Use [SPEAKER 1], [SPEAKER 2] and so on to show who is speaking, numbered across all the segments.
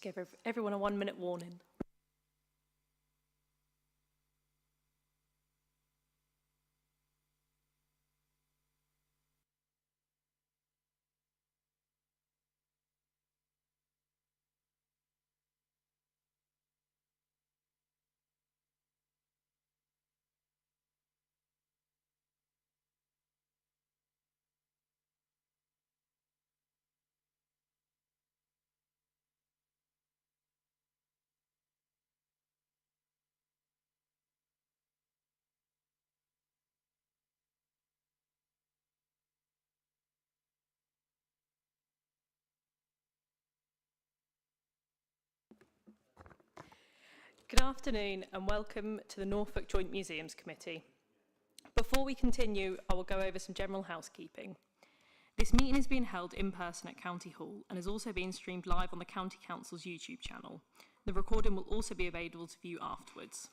[SPEAKER 1] give everyone a 1 minute warning. Good afternoon and welcome to the Norfolk Joint Museums Committee. Before we continue, I will go over some general housekeeping. This meeting is being held in person at County Hall and is also being streamed live on the County Council's YouTube channel. The recording will also be available to view afterwards.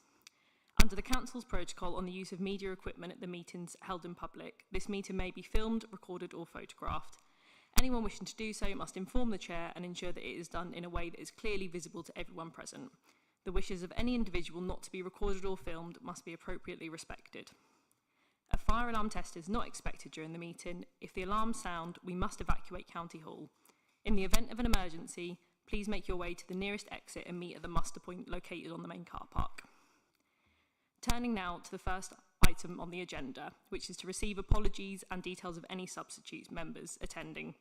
[SPEAKER 1] Under the Council's protocol on the use of media equipment at the meetings held in public, this meeting may be filmed, recorded or photographed. Anyone wishing to do so must inform the Chair and ensure that it is done in a way that is clearly visible to everyone present. The wishes of any individual not to be recorded or filmed must be appropriately respected. A fire alarm test is not expected during the meeting. If the alarms sound, we must evacuate County Hall. In the event of an emergency, please make your way to the nearest exit and meet at the muster point located on the main car park. Turning now to the first item on the agenda, which is to receive apologies and details of any substitute members attending.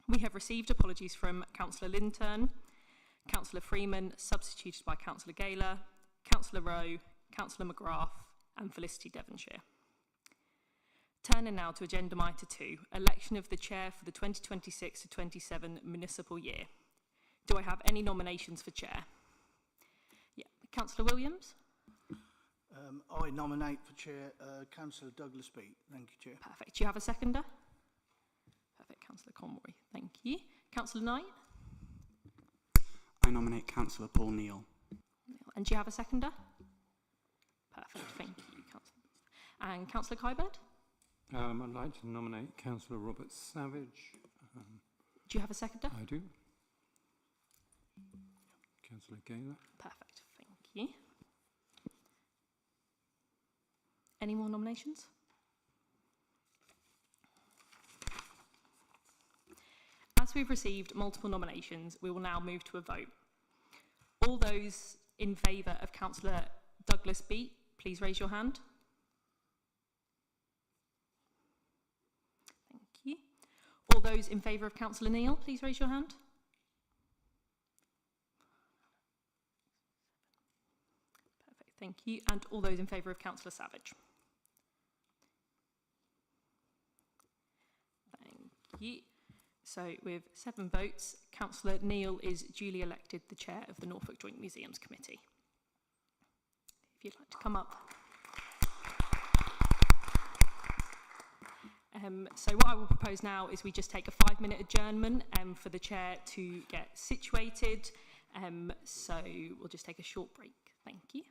[SPEAKER 1] We have received apologies from Councillor Linton, Councillor Freeman, substituted by Councillor Gaylor, Councillor Rowe, Councillor McGrath and Felicity Devonshire. Turning now to agenda item 2, election of the Chair for the 2026 to 27 municipal year. Do I have any nominations for Chair? Yeah, Councillor Williams?
[SPEAKER 2] I nominate for Chair Councillor Douglas Beat. Thank you, Chair.
[SPEAKER 1] Perfect. Do you have a seconder? Perfect. Councillor Conroy. Thank you. Councillor Knight?
[SPEAKER 3] I nominate Councillor Paul Neal.
[SPEAKER 1] And do you have a seconder? Perfect, thank you, Councillor. And Councillor Kyberd?
[SPEAKER 4] I'd like to nominate Councillor Robert Savage.
[SPEAKER 1] Do you have a seconder?
[SPEAKER 4] I do. Councillor Gaylor.
[SPEAKER 1] Perfect, thank you. Any more nominations? As we've received multiple nominations, we will now move to a vote. All those in favour of Councillor Douglas Beat, please raise your hand. Thank you. All those in favour of Councillor Neal, please raise your hand. Perfect, thank you. And all those in favour of Councillor Savage. Thank you. So with 7 votes, Councillor Neal is duly elected the Chair of the Norfolk Joint Museums Committee. If you'd like to come up. So what I will propose now is we just take a 5-minute adjournment for the Chair to get situated. So we'll just take a short break. Thank you.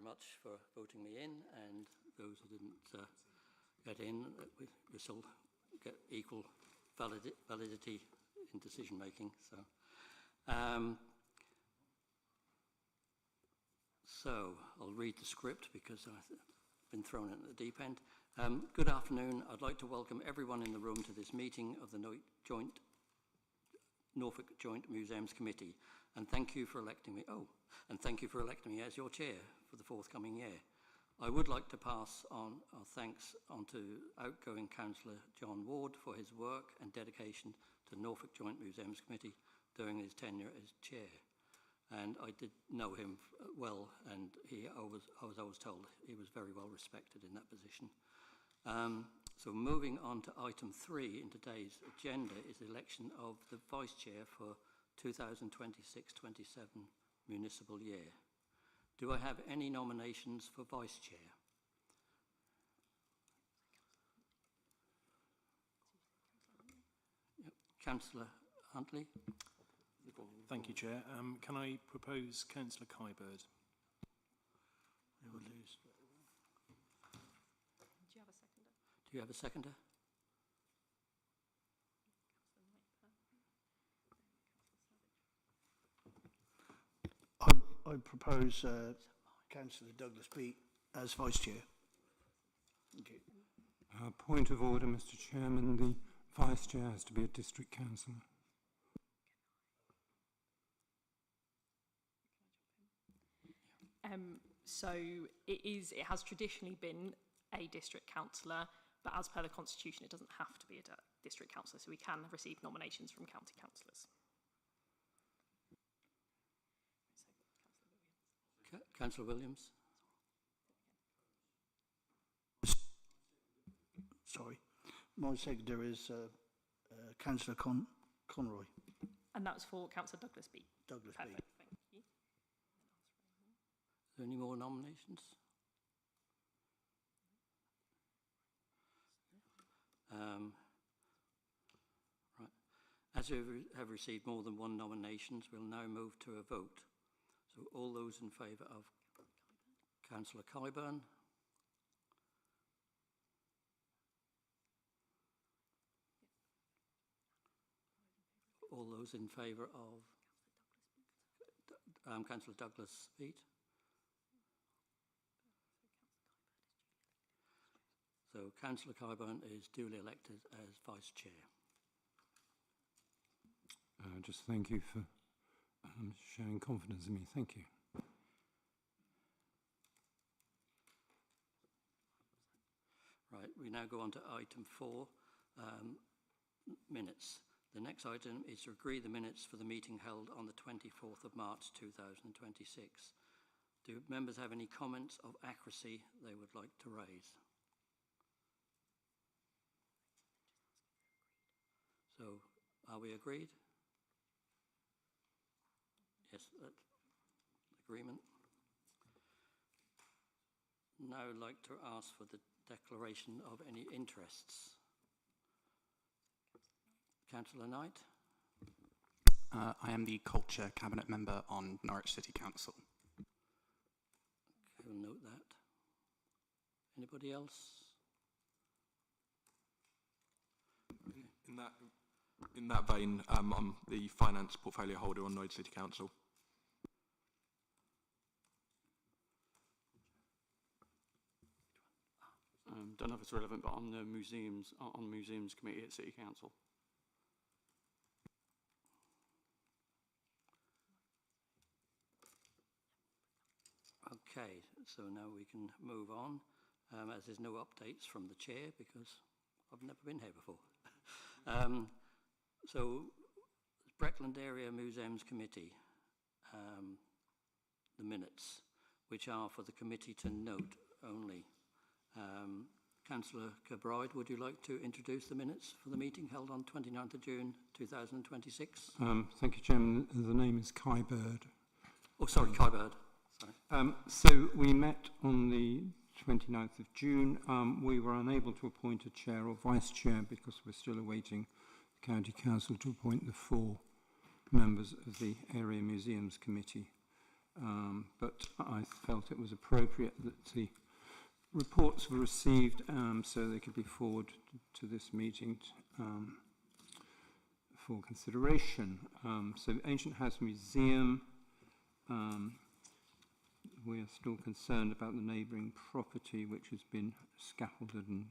[SPEAKER 3] much for voting me in, and those who didn't get in, we still get equal validity in decision making. So I'll read the script because I've been thrown in at the deep end. Good afternoon. I'd like to welcome everyone in the room to this meeting of the Norfolk Joint Museums Committee, and thank you for electing me. And thank you for electing me as your chair for the forthcoming year. I would like to pass on our thanks on to outgoing Councillor John Ward for his work and dedication to Norfolk Joint Museums Committee during his tenure as chair. And I did know him well, and I was always told he was very well respected in that position. So moving on to item 3 in today's agenda is the election of the vice chair for 2026-27 municipal year. Do I have any nominations for vice chair? Yep. Councillor Huntley.
[SPEAKER 5] Thank you, Chair. Can I propose Councillor Kybird?
[SPEAKER 2] They will lose.
[SPEAKER 1] Do you have a seconder?
[SPEAKER 3] Do you have a seconder?
[SPEAKER 2] I propose Councillor Douglas Beat as Vice Chair. Thank you.
[SPEAKER 4] Point of order, Mr. Chairman. The Vice Chair has to be a district councillor.
[SPEAKER 1] So it has traditionally been a district councillor, but as per the Constitution, it doesn't have to be a district councillor, so we can receive nominations from county councillors.
[SPEAKER 3] Councillor Williams.
[SPEAKER 2] Sorry. My seconder is Councillor Conroy.
[SPEAKER 1] And that was for Councillor Douglas Beat.
[SPEAKER 2] Douglas
[SPEAKER 1] Perfect,
[SPEAKER 2] Beat.
[SPEAKER 1] thank you.
[SPEAKER 3] Are there any more nominations? Right. As we have received more than one nominations, we'll now move to a vote. So all those in favour of Councillor Kyburn? All those in favour of Councillor Douglas Beat? So Councillor Kyburn is duly elected as Vice Chair.
[SPEAKER 4] Just thank you for showing confidence in me. Thank you.
[SPEAKER 3] Right, we now go on to item 4, minutes. The next item is to agree the minutes for the meeting held on the 24th of March 2026. Do members have any comments of accuracy they would like to raise? So, are we agreed? Yes, that agreement. Now I'd like to ask for the declaration of any interests. Councillor Knight.
[SPEAKER 6] I am the Culture Cabinet Member on Norwich City Council.
[SPEAKER 3] Okay, we'll note that. Anybody else?
[SPEAKER 7] In that vein, I'm the finance portfolio holder on Norwich City Council.
[SPEAKER 8] Don't know if it's relevant, but on the museums committee at City Council.
[SPEAKER 3] Okay, so now we can move on, as there's no updates from the chair because I've never been here before. So, Breckland Area Museums Committee, the minutes, which are for the committee to note only. Councillor Kirkbride, would you like to introduce the minutes for the meeting held on 29th of June 2026?
[SPEAKER 4] Thank you, Chairman. The name is Kai Bird.
[SPEAKER 3] Oh, sorry, Kybird. Sorry.
[SPEAKER 4] So we met on the 29th of June. We were unable to appoint a chair or vice chair because we're still awaiting the County Council to appoint the 4 members of the Area Museums Committee. but I felt it was appropriate that the reports were received so they could be forwarded to this meeting for consideration. So Ancient House Museum, we are still concerned about the neighbouring property which has been scaffolded and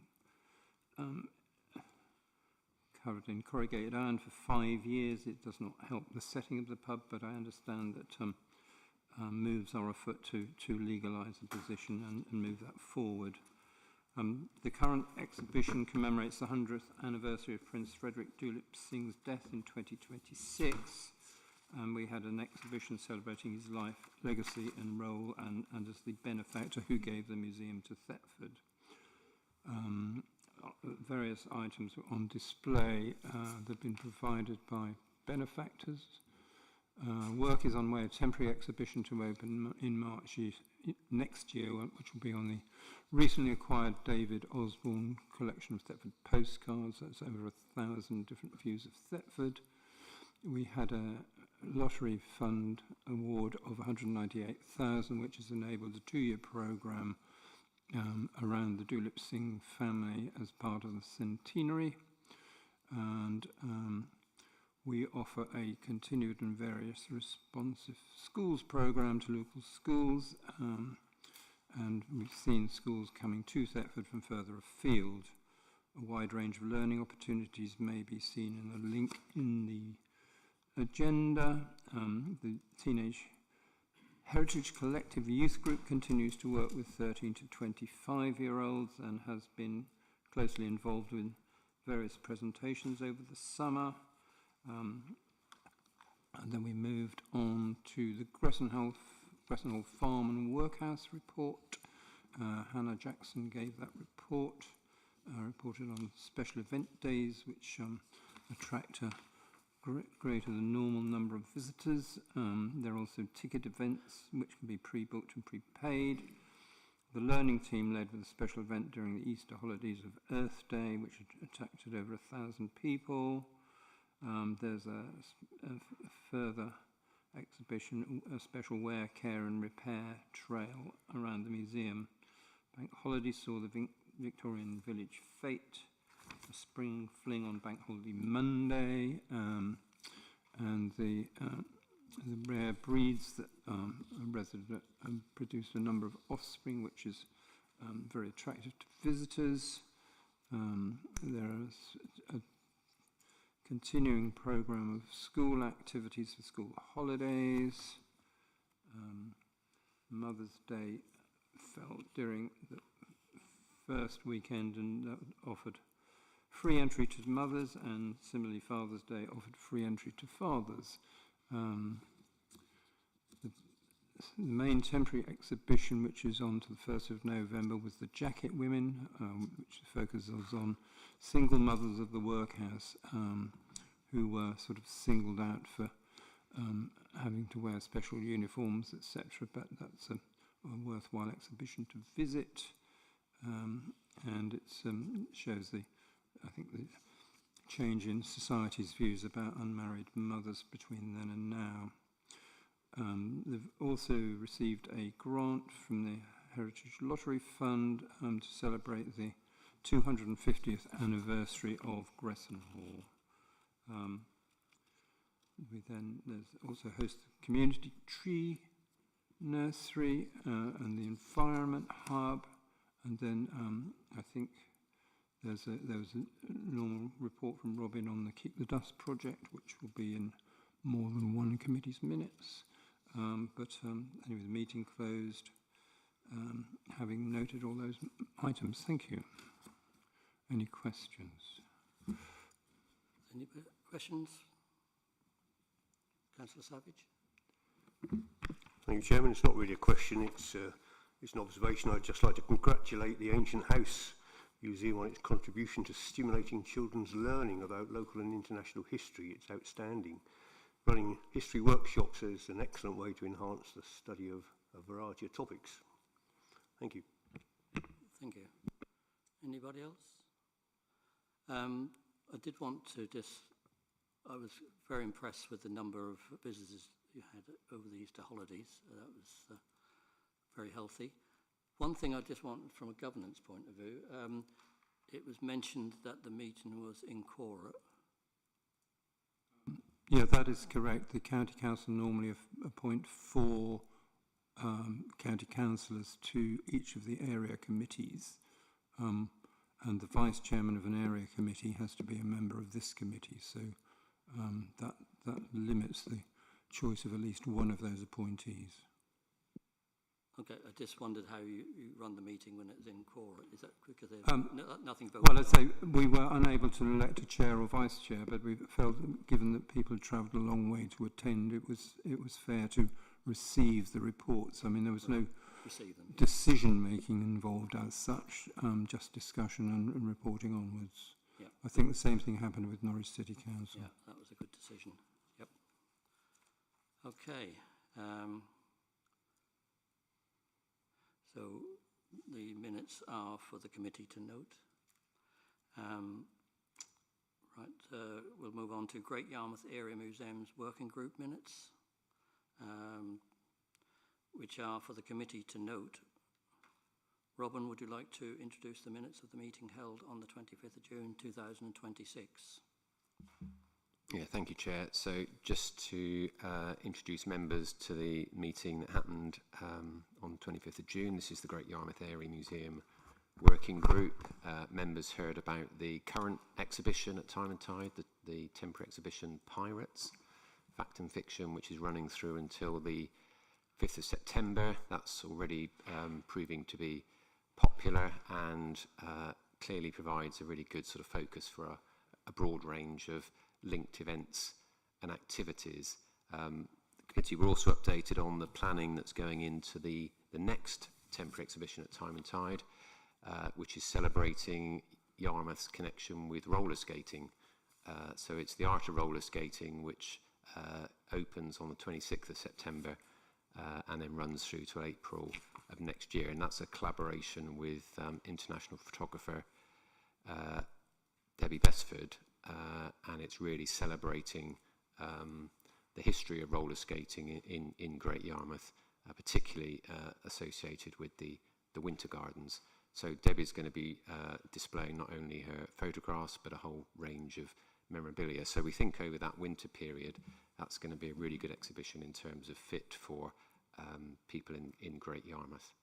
[SPEAKER 4] covered in corrugated iron for 5 years. It does not help the setting of the pub, but I understand that moves are afoot to legalise the position and move that forward. The current exhibition commemorates the 100th anniversary of Prince Frederick Dulip Singh's death in 2026. And we had an exhibition celebrating his life, legacy and role and as the benefactor who gave the museum to Thetford. Various items were on display that have been provided by benefactors. Work is on way, a temporary exhibition to open in March next year, which will be on the recently acquired David Osborne collection of Thetford postcards. That's over 1,000 different views of Thetford. We had a lottery fund award of 198,000, which has enabled a 2-year programme around the Dulip Singh family as part of the centenary. And we offer a continued and various responsive schools programme to local schools, and we've seen schools coming to Thetford from further afield. A wide range of learning opportunities may be seen in the link in the agenda. The Teenage Heritage Collective Youth Group continues to work with 13 to 25-year-olds and has been closely involved with various presentations over the summer. And then we moved on to the Gressenhall Farm and Workhouse report. Hannah Jackson gave that report, reported on special event days which attract a greater than normal number of visitors. There are also ticket events which can be pre-booked and prepaid. The learning team led with a special event during the Easter holidays of Earth Day, which attracted over 1,000 people. There's a further exhibition, a special wear, care and repair trail around the museum. Bank holiday saw the Victorian Village Fete, a spring fling on Bank Holiday Monday, and the rare breeds that are resident produced a number of offspring, which is very attractive to visitors. There is a continuing programme of school activities for school holidays. Mother's Day fell during the first weekend and offered free entry to mothers, and similarly Father's Day offered free entry to fathers. The main temporary exhibition, which is on to the 1st of November, was the Jacket Women, which focuses on single mothers of the workhouse who were sort of singled out for having to wear special uniforms, etc. But that's a worthwhile exhibition to visit, and it shows I think the change in society's views about unmarried mothers between then and now. They've also received a grant from the Heritage Lottery Fund to celebrate the 250th anniversary of Gressenhall. There's also host the Community Tree Nursery and the Environment Hub, and then I think there was a normal report from Robin on the Keep the Dust project, which will be in more than one committee's minutes. But anyway, the meeting closed, having noted all those items. Thank you. Any questions?
[SPEAKER 3] Any questions? Councillor Savage?
[SPEAKER 9] Thank you, Chairman. It's not really a question, it's an observation. I'd just like to congratulate the Ancient House Museum on its contribution to stimulating children's learning about local and international history. It's outstanding. Running history workshops is an excellent way to enhance the study of a variety of topics. Thank you.
[SPEAKER 3] Thank you. Anybody else? I did want to I was very impressed with the number of visitors you had over the Easter holidays. That was very healthy. One thing I just want from a governance point of view, it was mentioned that the meeting was in quorum.
[SPEAKER 4] Yeah, that is correct. The County Council normally appoint 4 county councillors to each of the area committees, and the vice chairman of an area committee has to be a member of this committee, so that limits the choice of at least one of those appointees.
[SPEAKER 3] Okay, I just wondered how you run the meeting when it's in quorum. Is that because there's nothing voted
[SPEAKER 4] Well, let's say we were unable to elect a chair or vice chair, but we felt that given that people had travelled a long way to attend, it was fair to receive the reports. I mean, there was no decision-making involved as such, just discussion and reporting onwards.
[SPEAKER 3] Yep.
[SPEAKER 4] I think the same thing happened with Norwich City Council.
[SPEAKER 3] Yeah, that was a good decision. Yep. Okay. So the minutes are for the committee to note. We'll move on to Great Yarmouth Area Museums Working Group minutes, which are for the committee to note. Robin, would you like to introduce the minutes of the meeting held on the 25th of June 2026?
[SPEAKER 10] Yeah, thank you, Chair. So just to introduce members to the meeting that happened on the 25th of June, this is the Great Yarmouth Area Museum Working Group. Members heard about the current exhibition at Time and Tide, the temporary exhibition Pirates, Fact and Fiction, which is running through until the 5th of September. That's already proving to be popular and clearly provides a really good sort of focus for a broad range of linked events and activities. The committee were also updated on the planning that's going into the next temporary exhibition at Time and Tide, which is celebrating Yarmouth's connection with roller skating. So it's the Art of Roller Skating, which opens on the 26th of September and then runs through to April of next year. And that's a collaboration with international photographer Debbie Besford, and it's really celebrating the history of roller skating in Great Yarmouth, particularly associated with the Winter Gardens. So Debbie's going to be displaying not only her photographs but a whole range of memorabilia. So we think over that winter period that's going to be a really good exhibition in terms of fit for people in Great Yarmouth.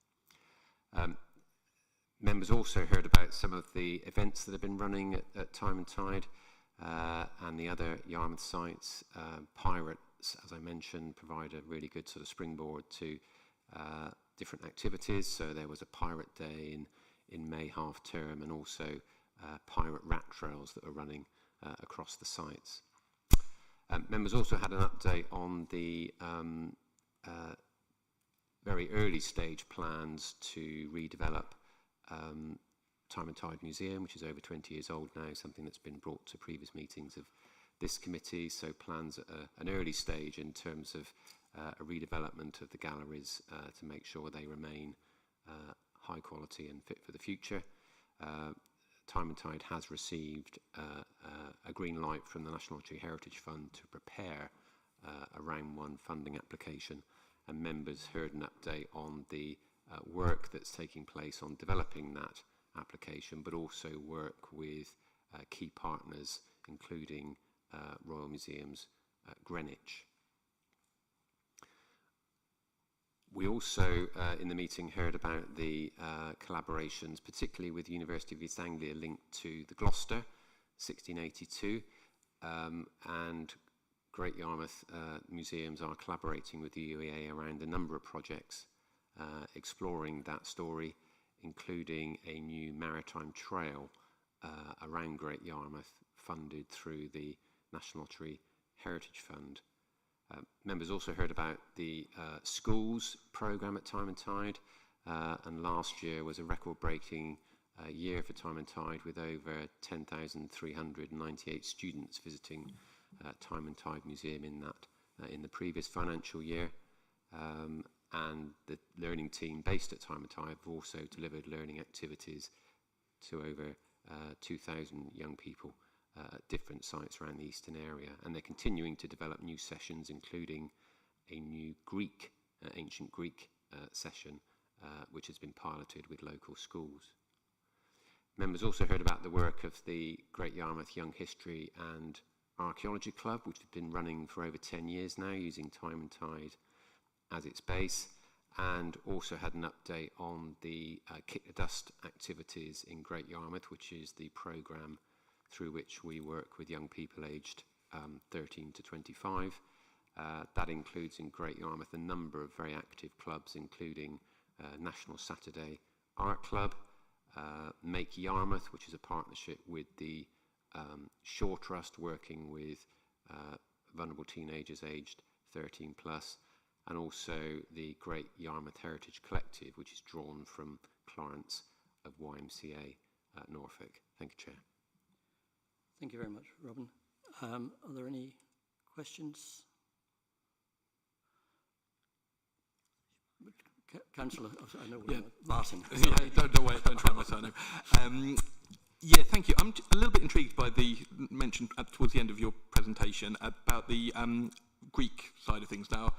[SPEAKER 10] Members also heard about some of the events that have been running at Time and Tide and the other Yarmouth sites. Pirates, as I mentioned, provide a really good sort of springboard to different activities. So there was a Pirate Day in May half term, and also pirate rat trails that are running across the sites. Members also had an update on the very early stage plans to redevelop Time and Tide Museum, which is over 20 years old now, something that's been brought to previous meetings of this committee. So plans at an early stage in terms of a redevelopment of the galleries to make sure they remain high quality and fit for the future. Time and Tide has received a green light from the National Tree Heritage Fund to prepare a round 1 funding application, and members heard an update on the work that's taking place on developing that application, but also work with key partners, including Royal Museums Greenwich. We also, in the meeting, heard about the collaborations, particularly with the University of East Anglia, linked to the Gloucester 1682, and Great Yarmouth Museums are collaborating with the UEA around a number of projects exploring that story, including a new maritime trail around Great Yarmouth, funded through the National Tree Heritage Fund. Members also heard about the schools programme at Time and Tide, and last year was a record-breaking year for Time and Tide, with over 10,398 students visiting Time and Tide Museum in the previous financial year. And the learning team based at Time and Tide have also delivered learning activities to over 2,000 young people at different sites around the eastern area, and they're continuing to develop new sessions, including a new Greek, ancient Greek session, which has been piloted with local schools. Members also heard about the work of the Great Yarmouth Young History and Archaeology Club, which has been running for over 10 years now, using Time and Tide as its base, and also had an update on the Kick the Dust activities in Great Yarmouth, which is the programme through which we work with young people aged 13 to 25. That includes in Great Yarmouth a number of very active clubs, including National Saturday Art Club, Make Yarmouth, which is a partnership with the Shore Trust, working with vulnerable teenagers aged 13 plus, and also the Great Yarmouth Heritage Collective, which is drawn from Clarence of YMCA at Norfolk. Thank you, Chair.
[SPEAKER 3] Thank you very much, Robin. Are there any questions? Councillor, I know Martin.
[SPEAKER 7] Yeah, don't try my surname. Yeah, thank you. I'm a little bit intrigued by the mention towards the end of your presentation about the Greek side of things. Now,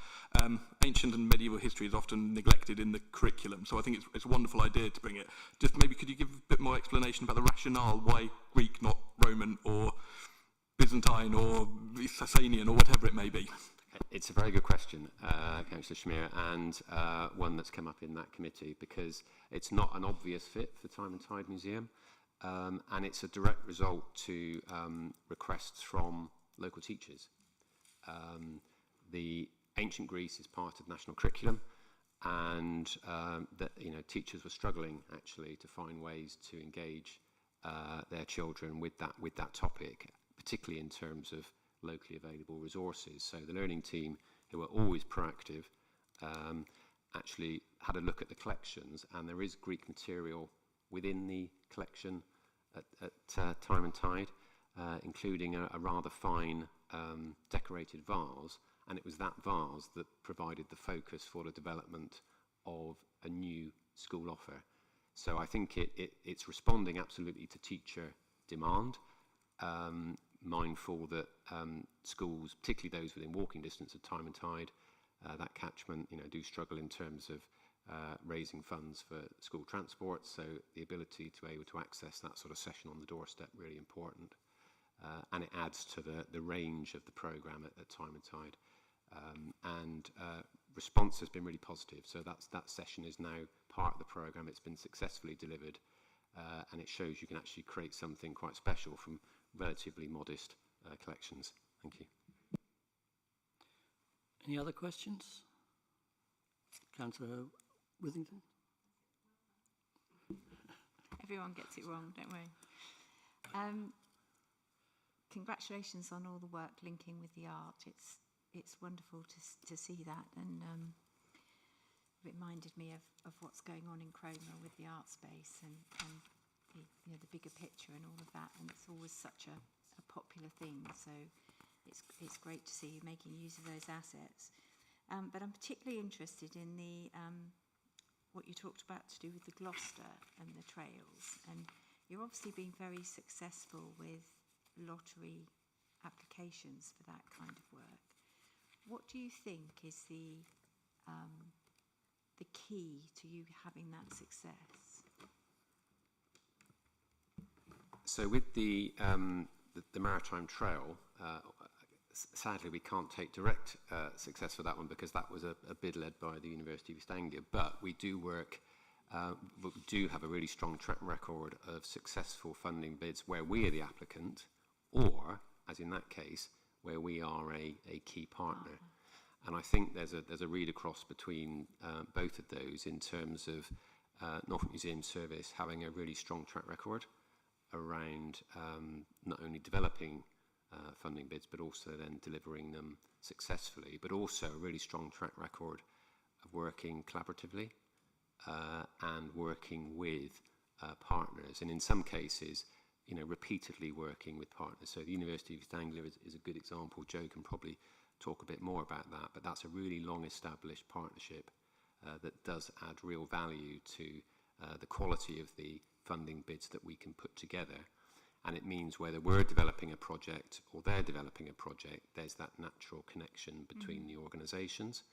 [SPEAKER 7] ancient and medieval history is often neglected in the curriculum, so I think it's a wonderful idea to bring it. Just maybe could you give a bit more explanation about the rationale why Greek, not Roman or Byzantine or Sasanian or whatever it may be?
[SPEAKER 10] It's a very good question, Councillor Schmier, and one that's come up in that committee, because it's not an obvious fit for Time and Tide Museum, and it's a direct result to requests from local teachers. The ancient Greece is part of national curriculum, and teachers were struggling actually to find ways to engage their children with that topic, particularly in terms of locally available resources. So the learning team, who are always proactive, actually had a look at the collections, and there is Greek material within the collection at Time and Tide, including a rather fine decorated vase, and it was that vase that provided the focus for the development of a new school offer. So I think it's responding absolutely to teacher demand, mindful that schools, particularly those within walking distance of Time and Tide, that catchment, do struggle in terms of raising funds for school transport. So the ability to be able to access that sort of session on the doorstep, really important. And it adds to the range of the programme at Time and Tide. And response has been really positive. So that session is now part of the programme. It's been successfully delivered, and it shows you can actually create something quite special from relatively modest collections. Thank you.
[SPEAKER 3] Any other questions? Councillor Withington?
[SPEAKER 11] Everyone gets it wrong, don't worry. Congratulations on all the work linking with the art. It's wonderful to see that, and reminded me of what's going on in Cromer with the art space and the bigger picture and all of that, and it's always such a popular thing, so it's great to see you making use of those assets. But I'm particularly interested in the what you talked about to do with the Gloucester and the trails, and you're obviously being very successful with lottery applications for that kind of work. What do you think is the key to you having that success?
[SPEAKER 10] So with the Maritime Trail, sadly we can't take direct success for that one, because that was a bid led by the University of East Anglia, but we do work, we do have a really strong track record of successful funding bids where we are the applicant, or, as in that case, where we are a key partner. And I think there's a read across between both of those in terms of Norfolk Museum Service having a really strong track record around not only developing funding bids, but also then delivering them successfully, but also a really strong track record of working collaboratively and working with partners, and in some cases, repeatedly working with partners. So the University of East Anglia is a good example. Joe can probably talk a bit more about that, but that's a really long-established partnership that does add real value to the quality of the funding bids that we can put together. And it means whether we're developing a project or they're developing a project, there's that natural connection between the organisations.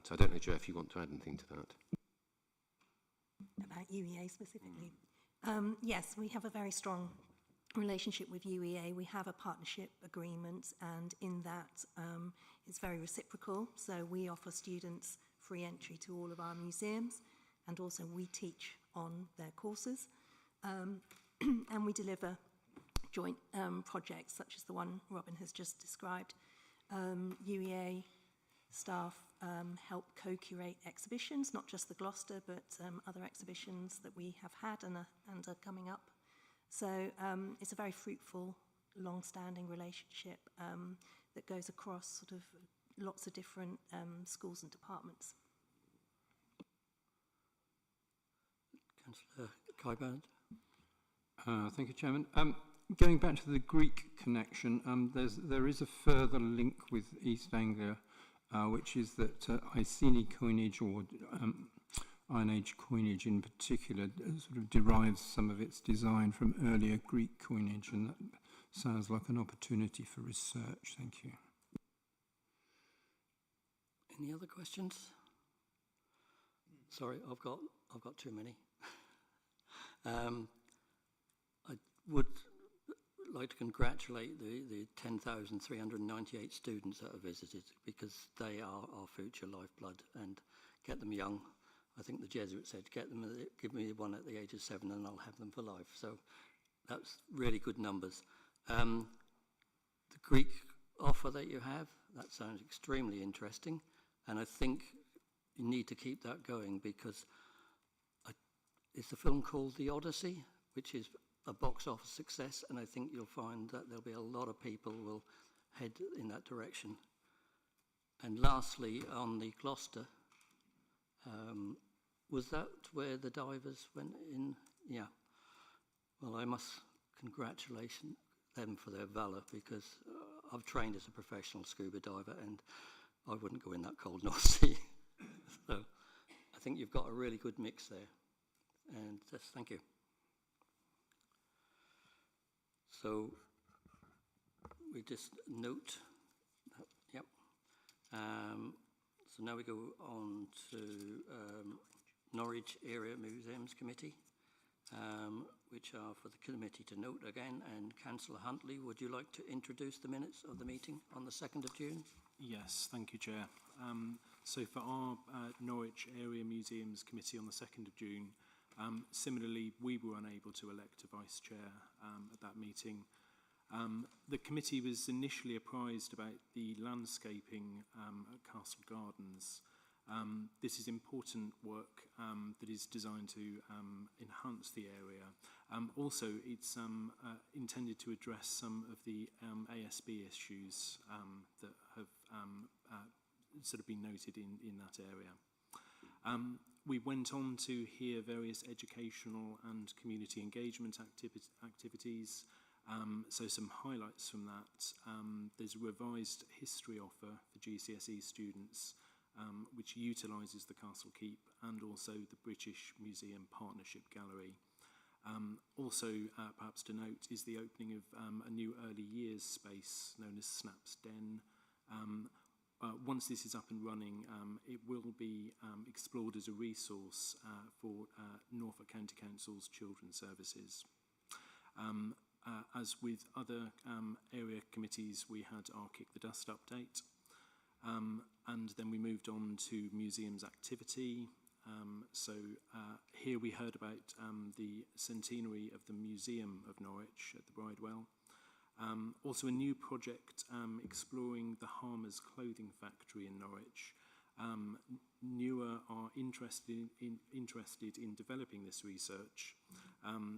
[SPEAKER 10] So I don't know, Joe, if you want to add anything to that.
[SPEAKER 12] About UEA specifically. Yes, we have a very strong relationship with UEA. We have a partnership agreement, and in that it's very reciprocal. So we offer students free entry to all of our museums, and also we teach on their courses. And we deliver joint projects such as the one Robin has just described. UEA staff help co-curate exhibitions, not just the Gloucester, but other exhibitions that we have had and are coming up. So it's a very fruitful, long-standing relationship that goes across sort of lots of different schools and departments.
[SPEAKER 3] Councillor Kyband.
[SPEAKER 4] Thank you, Chairman. Going back to the Greek connection, there is a further link with East Anglia, which is that Iceni coinage, or Iron Age coinage in particular, sort of derives some of its design from earlier Greek coinage, and that sounds like an opportunity for research. Thank you.
[SPEAKER 3] Any other questions? Sorry, I've got too many. I would like to congratulate the 10,398 students that have visited, because they are our future lifeblood, and get them young. I think the Jesuit said, give me one at the age of 7 and I'll have them for life. So that's really good numbers. The Greek offer that you have, that sounds extremely interesting, and I think you need to keep that going, because it's a film called The Odyssey, which is a box office success, and I think you'll find that there'll be a lot of people will head in that direction. And lastly, on the Gloucester, was that where the divers went in? Yeah. Well, I must congratulate them for their valour, because I've trained as a professional scuba diver, and I wouldn't go in that cold North Sea. So I think you've got a really good mix there. And just thank you. So we just note that, yep. So now we go on to Norwich Area Museums Committee, which are for the committee to note again. And Councillor Huntley, would you like to introduce the minutes of the meeting on the 2nd of June?
[SPEAKER 5] Yes, thank you, Chair. So for our Norwich Area Museums Committee on the 2nd of June, similarly, we were unable to elect a vice chair at that meeting. The committee was initially apprised about the landscaping at Castle Gardens. This is important work that is designed to enhance the area. Also, it's intended to address some of the ASB issues that have sort of been noted in that area. We went on to hear various educational and community engagement activities. So some highlights from that. There's a revised history offer for GCSE students, which utilises the Castle Keep and also the British Museum Partnership Gallery. Also, perhaps to note, is the opening of a new early years space known as Snap's Den. Once this is up and running, it will be explored as a resource for Norfolk County Council's children's services. As with other area committees, we had our Kick the Dust update, and then we moved on to museums activity. So here we heard about the centenary of the Museum of Norwich at the Bridewell. Also a new project exploring the Harmer's Clothing Factory in Norwich. Newer are interested in developing this research.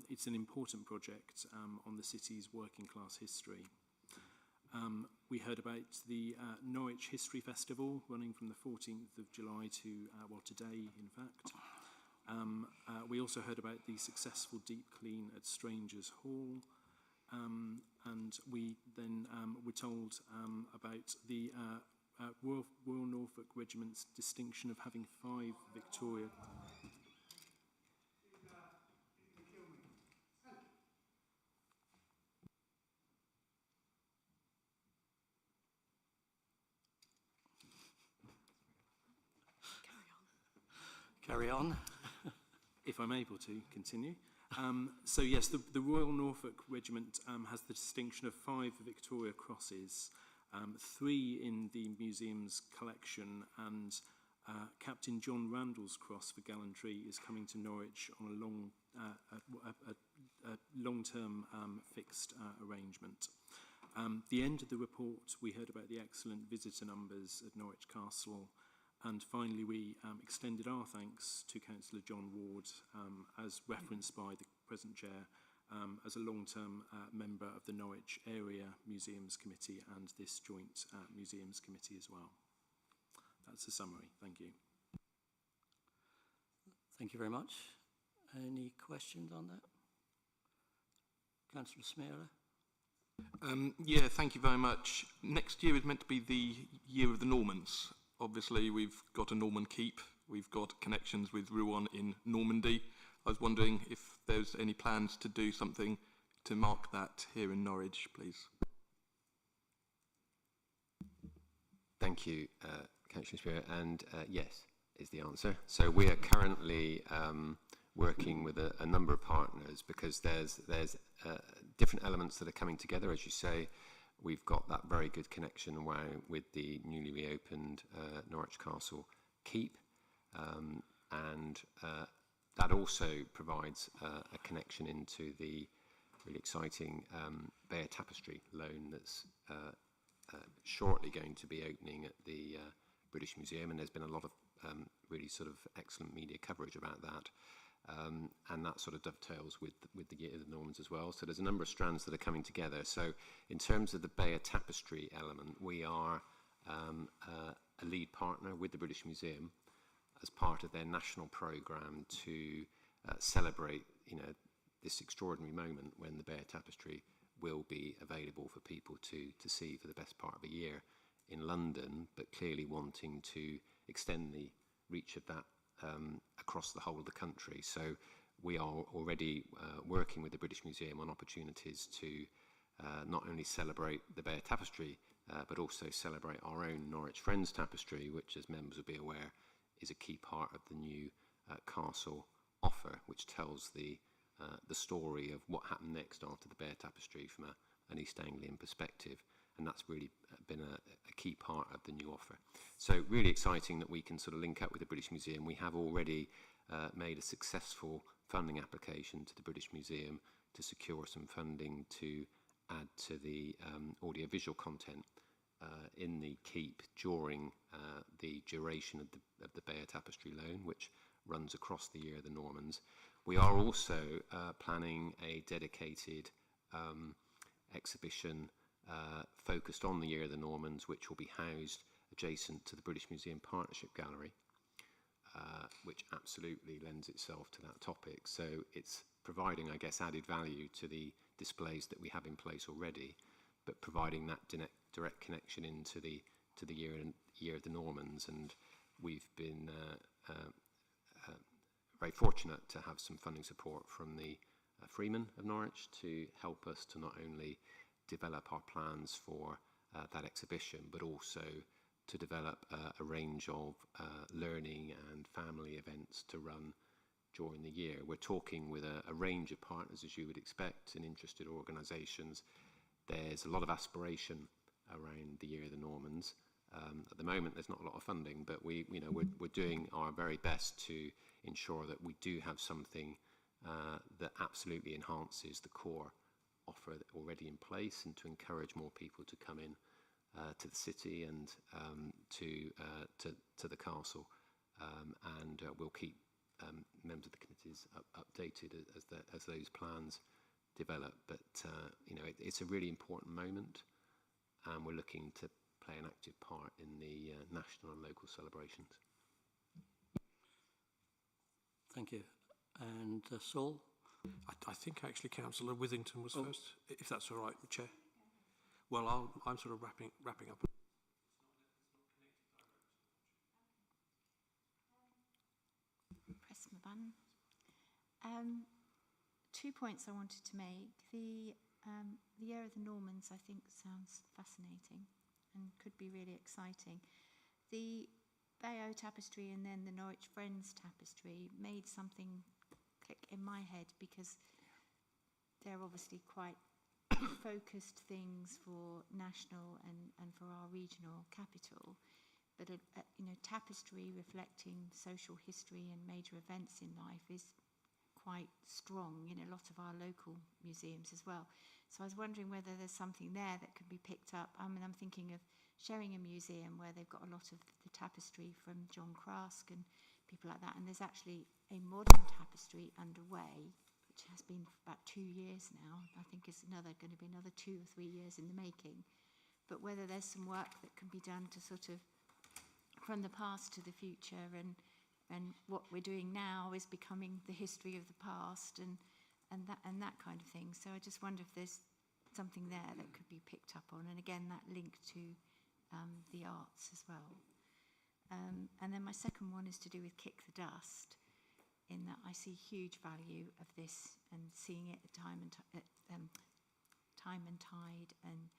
[SPEAKER 5] It's an important project on the city's working class history. We heard about the Norwich History Festival running from the 14th of July to, well, today, in fact. We also heard about the successful deep clean at Strangers Hall. And we then were told about the Royal Norfolk Regiment's distinction of having 5 Victoria...
[SPEAKER 3] Carry on.
[SPEAKER 5] If I'm able to continue. So yes, the Royal Norfolk Regiment has the distinction of 5 Victoria Crosses, 3 in the museum's collection, and Captain John Randall's Cross for gallantry is coming to Norwich on a long-term fixed arrangement. The end of the report, we heard about the excellent visitor numbers at Norwich Castle, and finally we extended our thanks to Councillor John Ward, as referenced by the present chair, as a long-term member of the Norwich Area Museums Committee and this joint Museums Committee as well. That's a summary. Thank you.
[SPEAKER 3] Thank you very much. Any questions on that? Councillor Smealer?
[SPEAKER 7] Yeah, thank you very much. Next year is meant to be the year of the Normans. Obviously, we've got a Norman keep. We've got connections with Rouen in Normandy. I was wondering if there's any plans to do something to mark that here in Norwich, please.
[SPEAKER 10] Thank you, Councillor Spear, and yes is the answer. So we are currently working with a number of partners because there's different elements that are coming together. As you say, we've got that very good connection with the newly reopened Norwich Castle Keep, and that also provides a connection into the really exciting Bear Tapestry loan that's shortly going to be opening at the British Museum, and there's been a lot of really sort of excellent media coverage about that. And that sort of dovetails with the Year of the Normans as well. So there's a number of strands that are coming together. So in terms of the Bear Tapestry element, we are a lead partner with the British Museum as part of their national programme to celebrate, this extraordinary moment when the Bear Tapestry will be available for people to see for the best part of a year in London, but clearly wanting to extend the reach of that across the whole of the country. So we are already working with the British Museum on opportunities to not only celebrate the Bear Tapestry, but also celebrate our own Norwich Friends Tapestry, which, as members will be aware, is a key part of the new castle offer, which tells the story of what happened next after the Bear Tapestry from an East Anglian perspective. And that's really been a key part of the new offer. So really exciting that we can sort of link up with the British Museum. We have already made a successful funding application to the British Museum to secure some funding to add to the audiovisual content in the keep during the duration of the Bear Tapestry loan, which runs across the Year of the Normans. We are also planning a dedicated exhibition focused on the Year of the Normans, which will be housed adjacent to the British Museum Partnership Gallery, which absolutely lends itself to that topic. So it's providing, I guess, added value to the displays that we have in place already, but providing that direct connection into the Year of the Normans. And we've been very fortunate to have some funding support from the Freeman of Norwich to help us to not only develop our plans for that exhibition, but also to develop a range of learning and family events to run during the year. We're talking with a range of partners, as you would expect, and interested organisations. There's a lot of aspiration around the Year of the Normans. At the moment, there's not a lot of funding, but we're doing our very best to ensure that we do have something that absolutely enhances the core offer already in place, and to encourage more people to come in to the city and to the castle. And we'll keep members of the committees updated as those plans develop. But it's a really important moment, and we're looking to play an active part in the national and local celebrations. Thank you.
[SPEAKER 3] And Saul?
[SPEAKER 13] I think actually Councillor Withington was first, if that's all right, Chair. Well, I'm sort of wrapping up.
[SPEAKER 11] Press my button. 2 points I wanted to make. The Year of the Normans, I think, sounds fascinating and could be really exciting. The Bayo tapestry and then the Norwich Friends tapestry made something click in my head, because they're obviously quite focused things for national and for our regional capital. But tapestry reflecting social history and major events in life is quite strong in a lot of our local museums as well. So I was wondering whether there's something there that could be picked up. I mean, I'm thinking of sharing a museum where they've got a lot of the tapestry from John Crask and people like that, and there's actually a modern tapestry underway, which has been for about 2 years now. I think it's going to be another 2 or 3 years in the making. But whether there's some work that can be done to sort of from the past to the future, and what we're doing now is becoming the history of the past, and that kind of thing. So I just wonder if there's something there that could be picked up on, and again that link to the arts as well. And then my second one is to do with Kick the Dust, in that I see huge value of this and seeing it at Time and Tide, and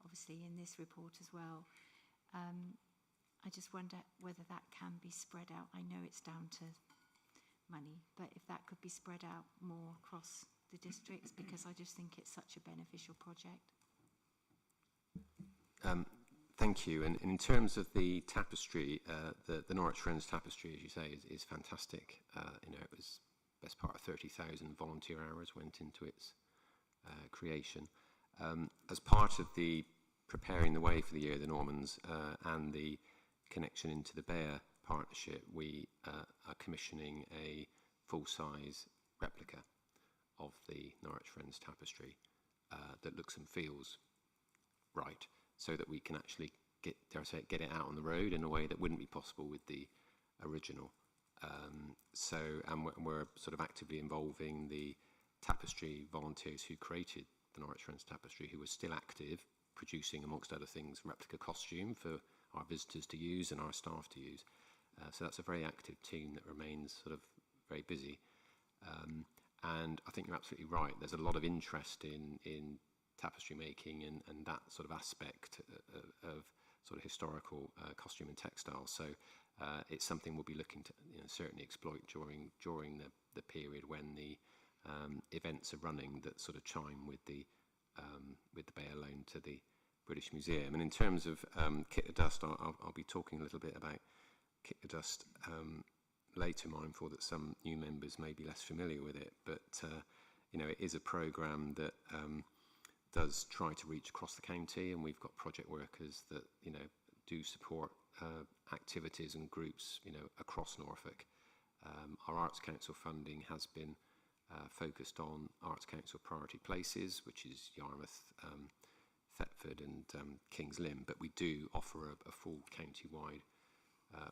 [SPEAKER 11] obviously in this report as well. I just wonder whether that can be spread out. I know it's down to money, but if that could be spread out more across the districts, because I just think it's such a beneficial project.
[SPEAKER 10] Thank you. And in terms of the tapestry, the Norwich Friends tapestry, as you say, is fantastic. It was best part of 30,000 volunteer hours went into its creation. As part of the preparing the way for the Year of the Normans and the connection into the Bayer partnership, we are commissioning a full-size replica of the Norwich Friends tapestry that looks and feels right, so that we can actually get it out on the road in a way that wouldn't be possible with the original. And we're sort of actively involving the tapestry volunteers who created the Norwich Friends tapestry, who are still active, producing, amongst other things, replica costume for our visitors to use and our staff to use. So that's a very active team that remains sort of very busy. And I think you're absolutely right. There's a lot of interest in tapestry making and that sort of aspect of sort of historical costume and textile. So it's something we'll be looking to certainly exploit during the period when the events are running that sort of chime with the Bayer loan to the British Museum. And in terms of Kick the Dust, I'll be talking a little bit about Kick the Dust later, mindful that some new members may be less familiar with it, but it is a programme that does try to reach across the county, and we've got project workers that do support activities and groups across Norfolk. Our Arts Council funding has been focused on Arts Council priority places, which is Yarmouth, Thetford and Kings Lynn, but we do offer a full county-wide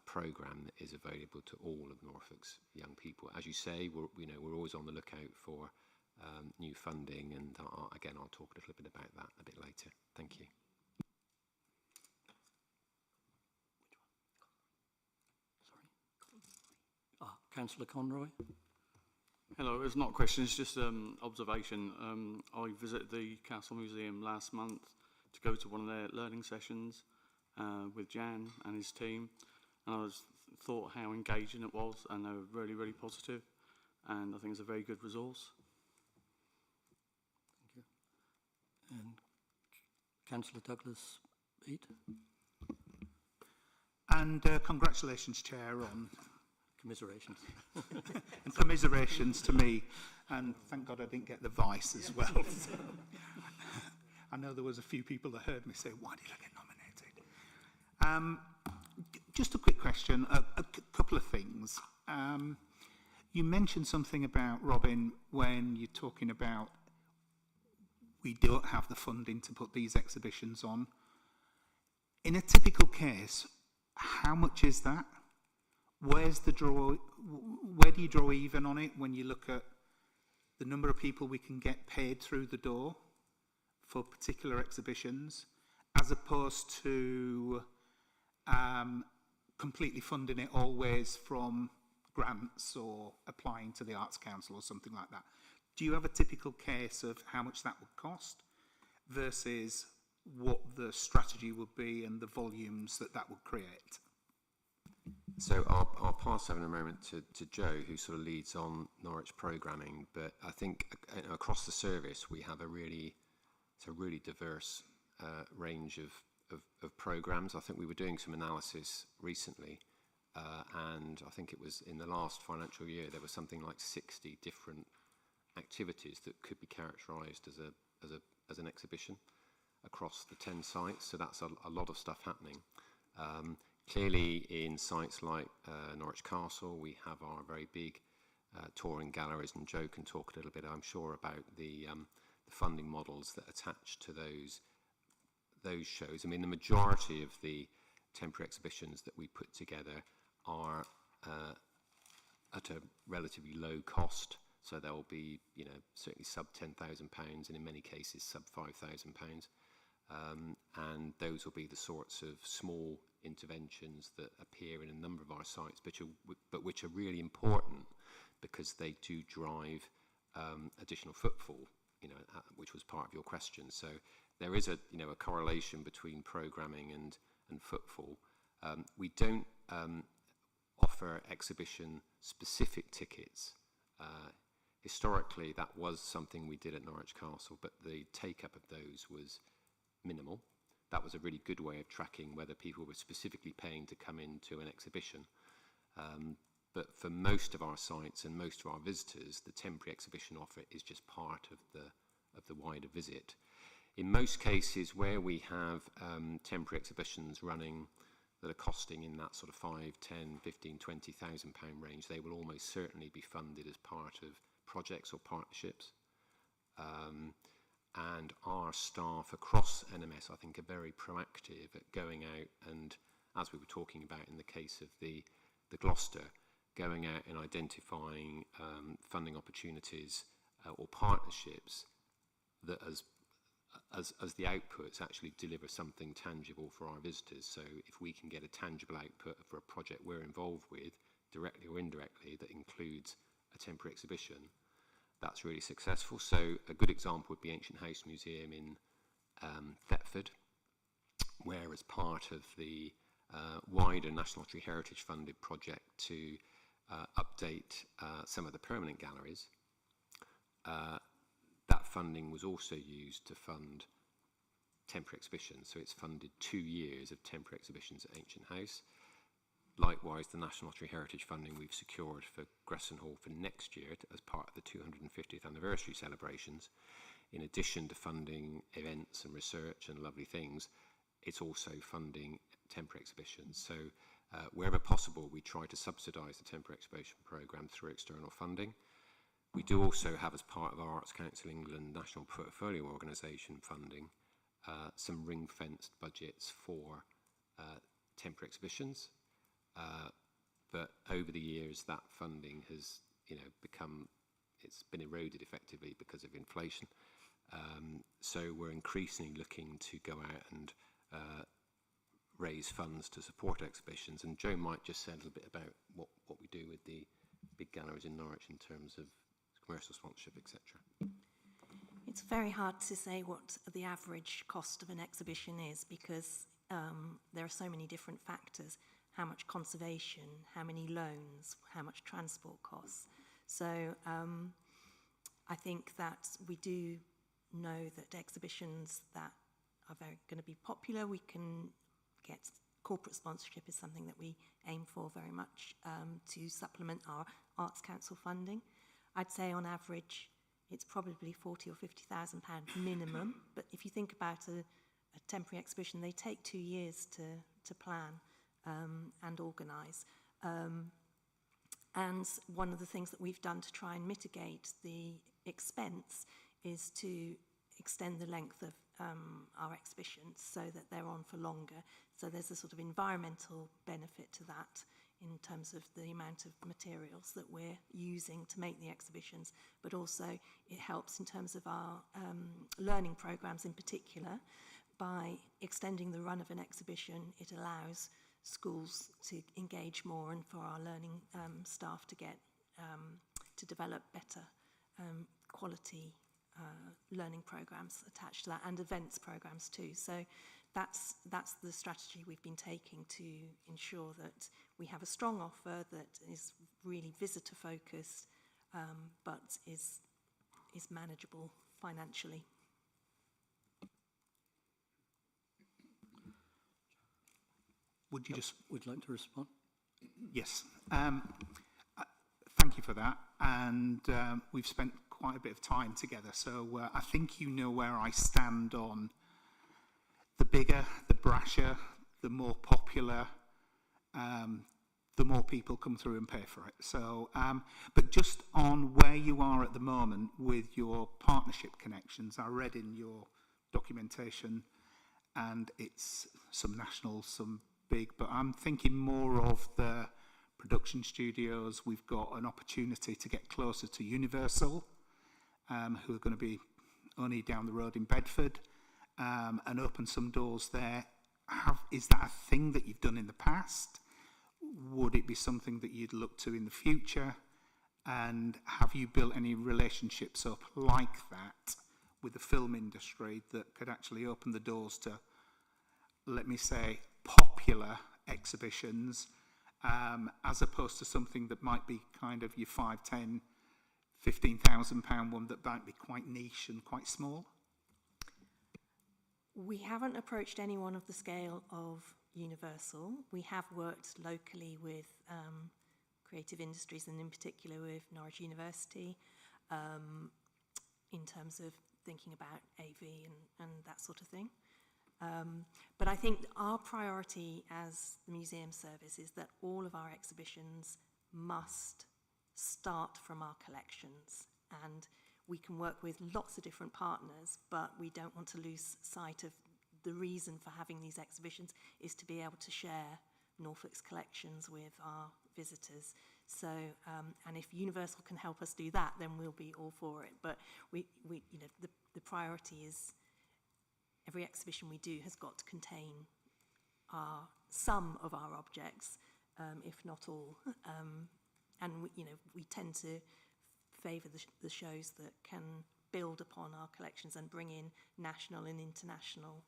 [SPEAKER 10] programme that is available to all of Norfolk's young people. As you say, we're always on the lookout for new funding, and again, I'll talk a little bit about that a bit later. Thank you.
[SPEAKER 3] Councillor Conroy.
[SPEAKER 8] Hello, it's not a question, it's just observation. I visited the Castle Museum last month to go to one of their learning sessions with Jan and his team, and I thought how engaging it was, and they were really, really positive, and I think it's a very good resource.
[SPEAKER 3] Thank you. And Councillor Douglas Beat.
[SPEAKER 2] And congratulations, Chair, on...
[SPEAKER 3] Commiserations.
[SPEAKER 2] And commiserations to me, and thank God I didn't get the vice as well. So, I know there was a few people that heard me say, why did I get nominated? Just a quick question, a couple of things. You mentioned something about, Robin, when you're talking about we don't have the funding to put these exhibitions on. In a typical case, how much is that? Where's the draw? Where do you draw even on it when you look at the number of people we can get paid through the door for particular exhibitions, as opposed to completely funding it always from grants or applying to the Arts Council or something like that? Do you have a typical case of how much that would cost versus what the strategy would be and the volumes that would create?
[SPEAKER 10] So I'll pass over in a moment to Joe, who sort of leads on Norwich programming. But I think across the service we have a really diverse range of programs. I think we were doing some analysis recently, and I think it was in the last financial year there was something like 60 different activities that could be characterised as an exhibition across the 10 sites. So that's a lot of stuff happening. Clearly, in sites like Norwich Castle, we have our very big touring galleries, and Joe can talk a little bit, I'm sure, about the funding models that attach to those shows. I mean, the majority of the temporary exhibitions that we put together are at a relatively low cost, so they'll be, certainly sub £10,000, and in many cases sub £5,000. And those will be the sorts of small interventions that appear in a number of our sites, but which are really important because they do drive additional footfall, which was part of your question. So there is a correlation between programming and footfall. We don't offer exhibition-specific tickets. Historically, that was something we did at Norwich Castle, but the take-up of those was minimal. That was a really good way of tracking whether people were specifically paying to come into an exhibition. But for most of our sites and most of our visitors, the temporary exhibition offer is just part of the wider visit. In most cases where we have temporary exhibitions running that are costing in that sort of 5, 10, 15, 20,000 pound range, they will almost certainly be funded as part of projects or partnerships. And our staff across NMS, I think, are very proactive at going out and, as we were talking about in the case of the Gloucester, going out and identifying funding opportunities or partnerships that as the outputs actually deliver something tangible for our visitors. So if we can get a tangible output for a project we're involved with, directly or indirectly, that includes a temporary exhibition, that's really successful. So a good example would be Ancient House Museum in Thetford, where as part of the wider National Lottery Heritage funded project to update some of the permanent galleries, that funding was also used to fund temporary exhibitions. So it's funded 2 years of temporary exhibitions at Ancient House. Likewise, the National Lottery Heritage funding we've secured for Gresson Hall for next year as part of the 250th anniversary celebrations. In addition to funding events and research and lovely things, it's also funding temporary exhibitions. So wherever possible, we try to subsidise the temporary exhibition programme through external funding. We do also have, as part of our Arts Council England National Portfolio Organisation funding, some ring-fenced budgets for temporary exhibitions. But over the years, that funding has, it's been eroded effectively because of inflation. So we're increasingly looking to go out and raise funds to support exhibitions. And Joe might just say a little bit about what we do with the big galleries in Norwich in terms of commercial sponsorship, etc.
[SPEAKER 12] It's very hard to say what the average cost of an exhibition is because there are so many different factors. How much conservation, how many loans, how much transport costs. So I think that we do know that exhibitions that are going to be popular, we can get corporate sponsorship is something that we aim for very much to supplement our Arts Council funding. I'd say on average it's probably £40,000 or £50,000 minimum, but if you think about a temporary exhibition, they take 2 years to plan and organise. And one of the things that we've done to try and mitigate the expense is to extend the length of our exhibitions so that they're on for longer. So there's a sort of environmental benefit to that in terms of the amount of materials that we're using to make the exhibitions, but also it helps in terms of our learning programmes in particular. By extending the run of an exhibition, it allows schools to engage more and for our learning staff to get to develop better quality learning programs attached to that, and events programs too. So that's the strategy we've been taking to ensure that we have a strong offer that is really visitor focused, but is manageable financially.
[SPEAKER 2] Would you just...
[SPEAKER 3] Would you like to respond?
[SPEAKER 2] Yes. Thank you for that. And we've spent quite a bit of time together, so I think you know where I stand on the bigger, the brasher, the more popular, the more people come through and pay for it. So, but just on where you are at the moment with your partnership connections, I read in your documentation, and it's some national, some big, but I'm thinking more of the production studios. We've got an opportunity to get closer to Universal, who are going to be only down the road in Bedford, and open some doors there. Is that a thing that you've done in the past? Would it be something that you'd look to in the future? And have you built any relationships up like that with the film industry that could actually open the doors to, let me say, popular exhibitions, as opposed to something that might be kind of your 5, 10, £15,000 one that might be quite niche and quite small?
[SPEAKER 12] We haven't approached anyone of the scale of Universal. We have worked locally with creative industries, and in particular with Norwich University, in terms of thinking about AV and that sort of thing. But I think our priority as the museum service is that all of our exhibitions must start from our collections, and we can work with lots of different partners, but we don't want to lose sight of the reason for having these exhibitions is to be able to share Norfolk's collections with our visitors. So, and if Universal can help us do that, then we'll be all for it. But we you know, the priority is every exhibition we do has got to contain some of our objects, if not all. And we tend to favour the shows that can build upon our collections and bring in national and international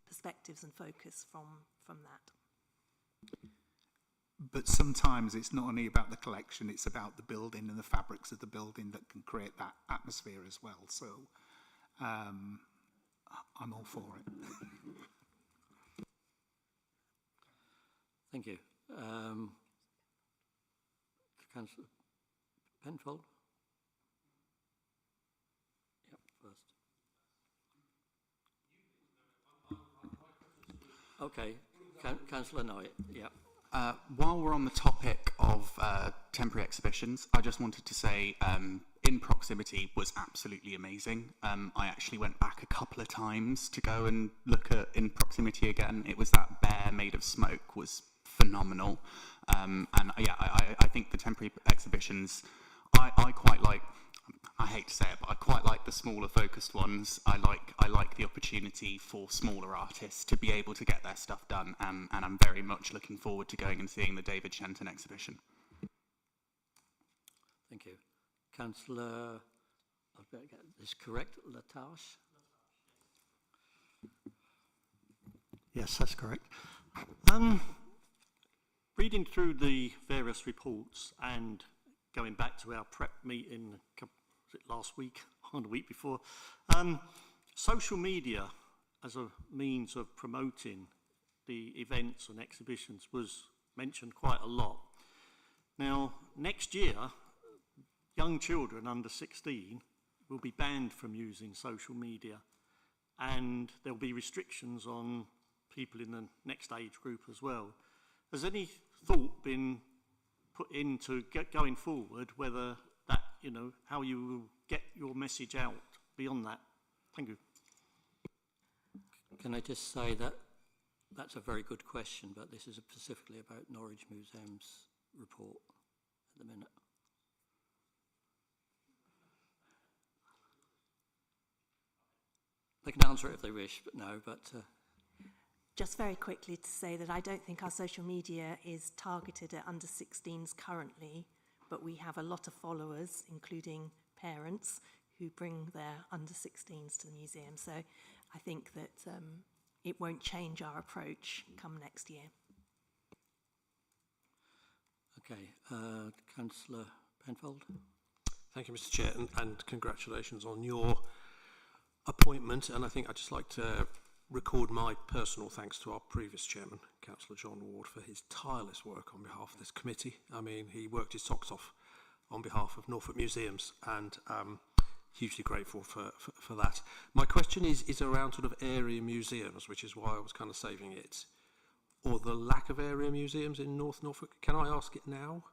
[SPEAKER 12] perspectives and focus from that.
[SPEAKER 2] But sometimes it's not only about the collection, it's about the building and the fabrics of the building that can create that atmosphere as well. So I'm all for it.
[SPEAKER 3] Thank you. Councillor Penfold? Yep, first. Okay, Councillor Knight, yeah.
[SPEAKER 6] While we're on the topic of temporary exhibitions, I just wanted to say In Proximity was absolutely amazing. I actually went back a couple of times to go and look at In Proximity again. It was that bear made of smoke was phenomenal. And yeah, I think the temporary exhibitions, I quite like, I hate to say it, but I quite like the smaller focused ones. I like the opportunity for smaller artists to be able to get their stuff done, and I'm very much looking forward to going and seeing the David Shenton exhibition.
[SPEAKER 3] Thank you. Councillor, I better get this correct, Latache?
[SPEAKER 14] Yes, that's correct. Reading through the various reports and going back to our prep meeting last week or the week before, social media as a means of promoting the events and exhibitions was mentioned quite a lot. Now, next year, young children under 16 will be banned from using social media, and there'll be restrictions on people in the next age group as well. Has any thought been put into going forward, whether that, how you will get your message out beyond that? Thank you.
[SPEAKER 3] Can I just say that that's a very good question, but this is specifically about Norwich Museum's report at the minute. They can answer it if they wish, but no,
[SPEAKER 12] Just very quickly to say that I don't think our social media is targeted at under 16s currently, but we have a lot of followers, including parents, who bring their under 16s to the museum. So I think that, it won't change our approach come next year.
[SPEAKER 3] Okay, Councillor Penfold.
[SPEAKER 13] Thank you, Mr. Chair, and congratulations on your appointment. And I think I'd just like to record my personal thanks to our previous chairman, Councillor John Ward, for his tireless work on behalf of this committee. I mean, he worked his socks off on behalf of Norfolk Museums, and hugely grateful for that. My question is around sort of area museums, which is why I was kind of saving it, or the lack of area museums in North Norfolk. Can I ask it now?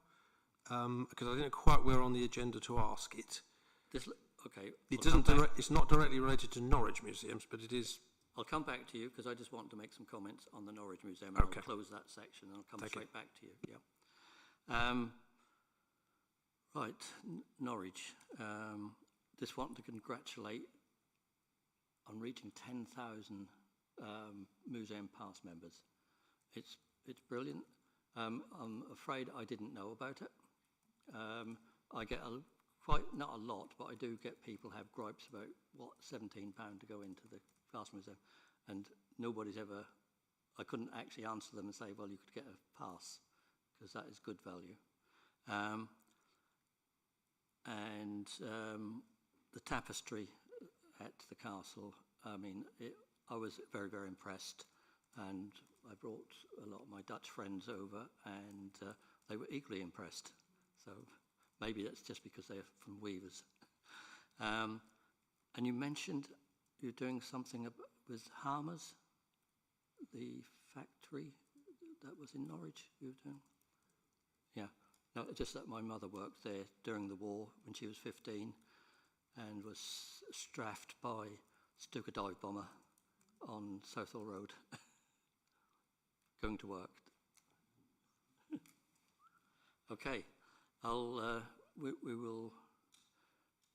[SPEAKER 13] Because I didn't know quite where on the agenda to ask it.
[SPEAKER 3] Okay.
[SPEAKER 13] It's not directly related to Norwich museums, but it is.
[SPEAKER 3] I'll come back to you because I just want to make some comments on the Norwich Museum.
[SPEAKER 13] Okay.
[SPEAKER 3] I'll close that section and I'll come straight back to you. Yeah. Right, Norwich. Just want to congratulate on reaching 10,000 museum pass members. It's brilliant. I'm afraid I didn't know about it. I get not a lot, but I do get people have gripes about £17 to go into the Pass Museum, and nobody's ever. I couldn't actually answer them and say, well, you could get a pass because that is good value. And the tapestry at the castle. I mean, I was very, very impressed, and I brought a lot of my Dutch friends over, and they were equally impressed. So maybe that's just because they're from weavers. And you mentioned you're doing something with Harmers, the factory that was in Norwich. You were doing, yeah. No, just that my mother worked there during the war when she was 15, and was strafed by Stuka dive bomber on Southall Road, going to work. Okay, we will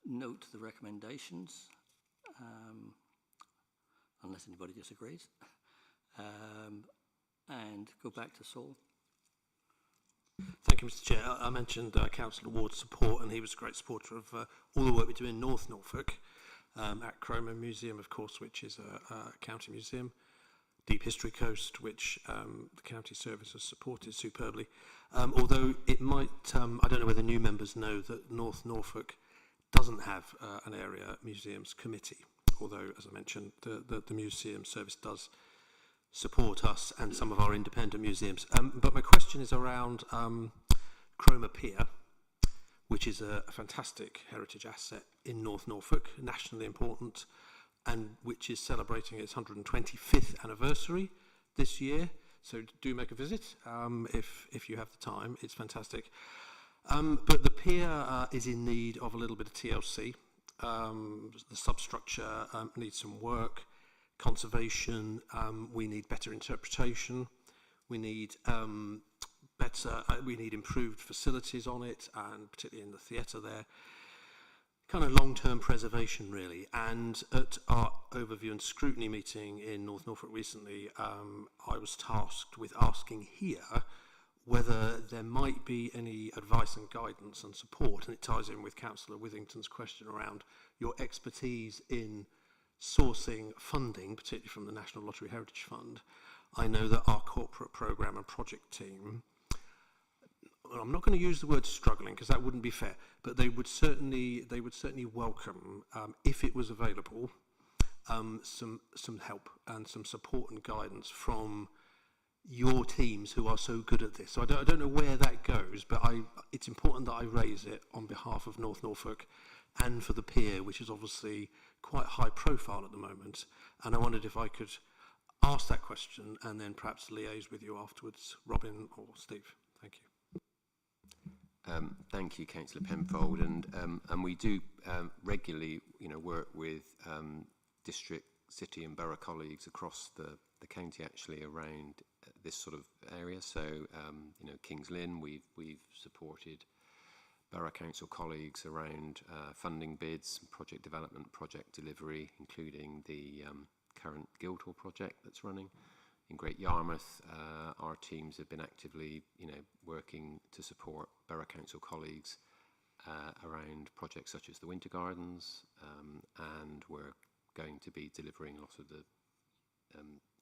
[SPEAKER 3] note the recommendations, unless anybody disagrees, and go back to Saul.
[SPEAKER 13] Thank you, Mr. Chair. I mentioned Councillor Ward's support, and he was a great supporter of all the work we do in North Norfolk, at Cromer Museum, of course, which is a county museum, Deep History Coast, which the county service has supported superbly. Although it might, I don't know whether new members know that North Norfolk doesn't have an area museums committee, although, as I mentioned, the museum service does support us and some of our independent museums. But my question is around Cromer Pier, which is a fantastic heritage asset in North Norfolk, nationally important, and which is celebrating its 125th anniversary this year. So do make a visit if you have the time. It's fantastic. But the pier is in need of a little bit of TLC. The substructure needs some work. Conservation, we need better interpretation, we need we need improved facilities on it, and particularly in the theatre there, kind of long-term preservation really. And at our overview and scrutiny meeting in North Norfolk recently, I was tasked with asking here whether there might be any advice and guidance and support, and it ties in with Councillor Withington's question around your expertise in sourcing funding, particularly from the National Lottery Heritage Fund. I know that our corporate programme and project team, well, I'm not going to use the word struggling because that wouldn't be fair, but they would certainly welcome, if it was available, some help and some support and guidance from your teams who are so good at this. So I don't know where that goes, but it's important that I raise it on behalf of North Norfolk and for the pier, which is obviously quite high profile at the moment. And I wondered if I could ask that question and then perhaps liaise with you afterwards, Robin or Steve. Thank you.
[SPEAKER 10] Thank you, Councillor Penfold. And we do regularly, work with district, city and borough colleagues across the county actually around this sort of area. So, Kings Lynn, we've supported Borough Council colleagues around funding bids, project development, project delivery, including the current Guildhall project that's running. In Great Yarmouth, our teams have been actively, working to support Borough Council colleagues around projects such as the Winter Gardens, and we're going to be delivering a lot of the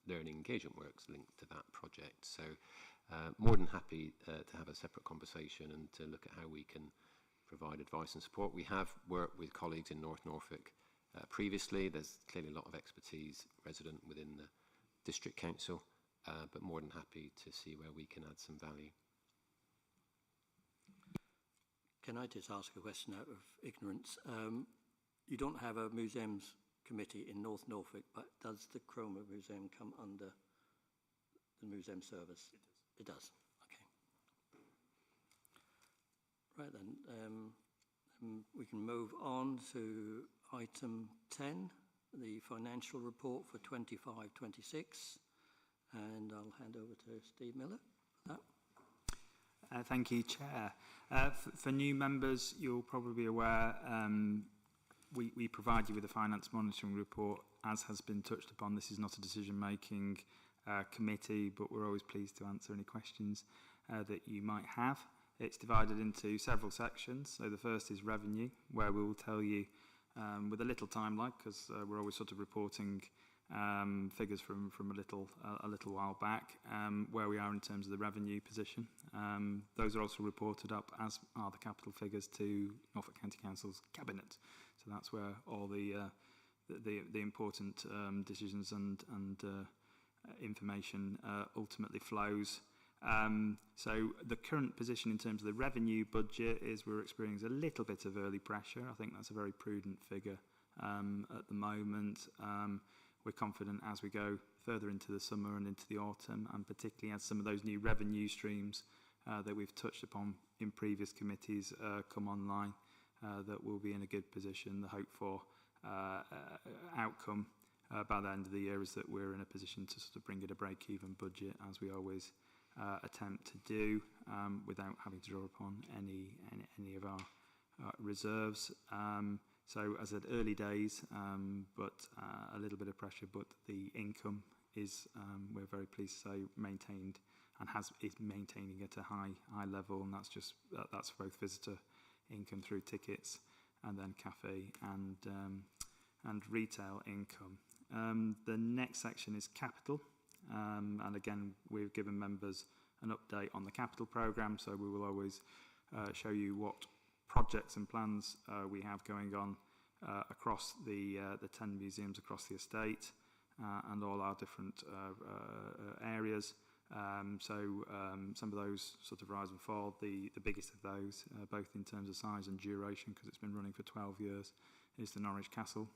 [SPEAKER 10] learning engagement works linked to that project. So more than happy to have a separate conversation and to look at how we can provide advice and support. We have worked with colleagues in North Norfolk previously. There's clearly a lot of expertise resident within the district council, but more than happy to see where we can add some value.
[SPEAKER 3] Can I just ask a question out of ignorance? You don't have a museums committee in North Norfolk, but does the Cromer Museum come under the museum service? It does. Okay. Right then, we can move on to item 10, the financial report for 25-26, and I'll hand over to Steve Miller for that.
[SPEAKER 2] Thank you, Chair. For new members, you'll probably be aware we provide you with a finance monitoring report. As has been touched upon, this is not a decision-making committee, but we're always pleased to answer any questions that you might have. It's divided into several sections. So the first is revenue, where we will tell you with a little timeline, because we're always sort of reporting figures from a little while back, where we are in terms of the revenue position. Those are also reported up, as are the capital figures, to Norfolk County Council's cabinet. So that's where all the important decisions and information ultimately flows. So the current position in terms of the revenue budget is we're experiencing a little bit of early pressure. I think that's a very prudent figure at the moment. We're confident as we go further into the summer and into the autumn, and particularly as some of those new revenue streams that we've touched upon in previous committees come online, that we'll be in a good position. The hope for outcome by the end of the year is that we're in a position to sort of bring it a break-even budget, as we always attempt to do, without having to draw upon any of our reserves. So as at early days, but a little bit of pressure, but the income is, we're very pleased to say, maintained and is maintaining at a high level, and that's both visitor income through tickets and then cafe and retail income. The next section is capital, and again we've given members an update on the capital programme, so we will always show you what projects and plans we have going on across the 10 museums across the estate, and all our different areas. Some of those sort of rise and fall. The biggest of those, both in terms of size and duration, because it's been running for 12 years, is the Norwich Castle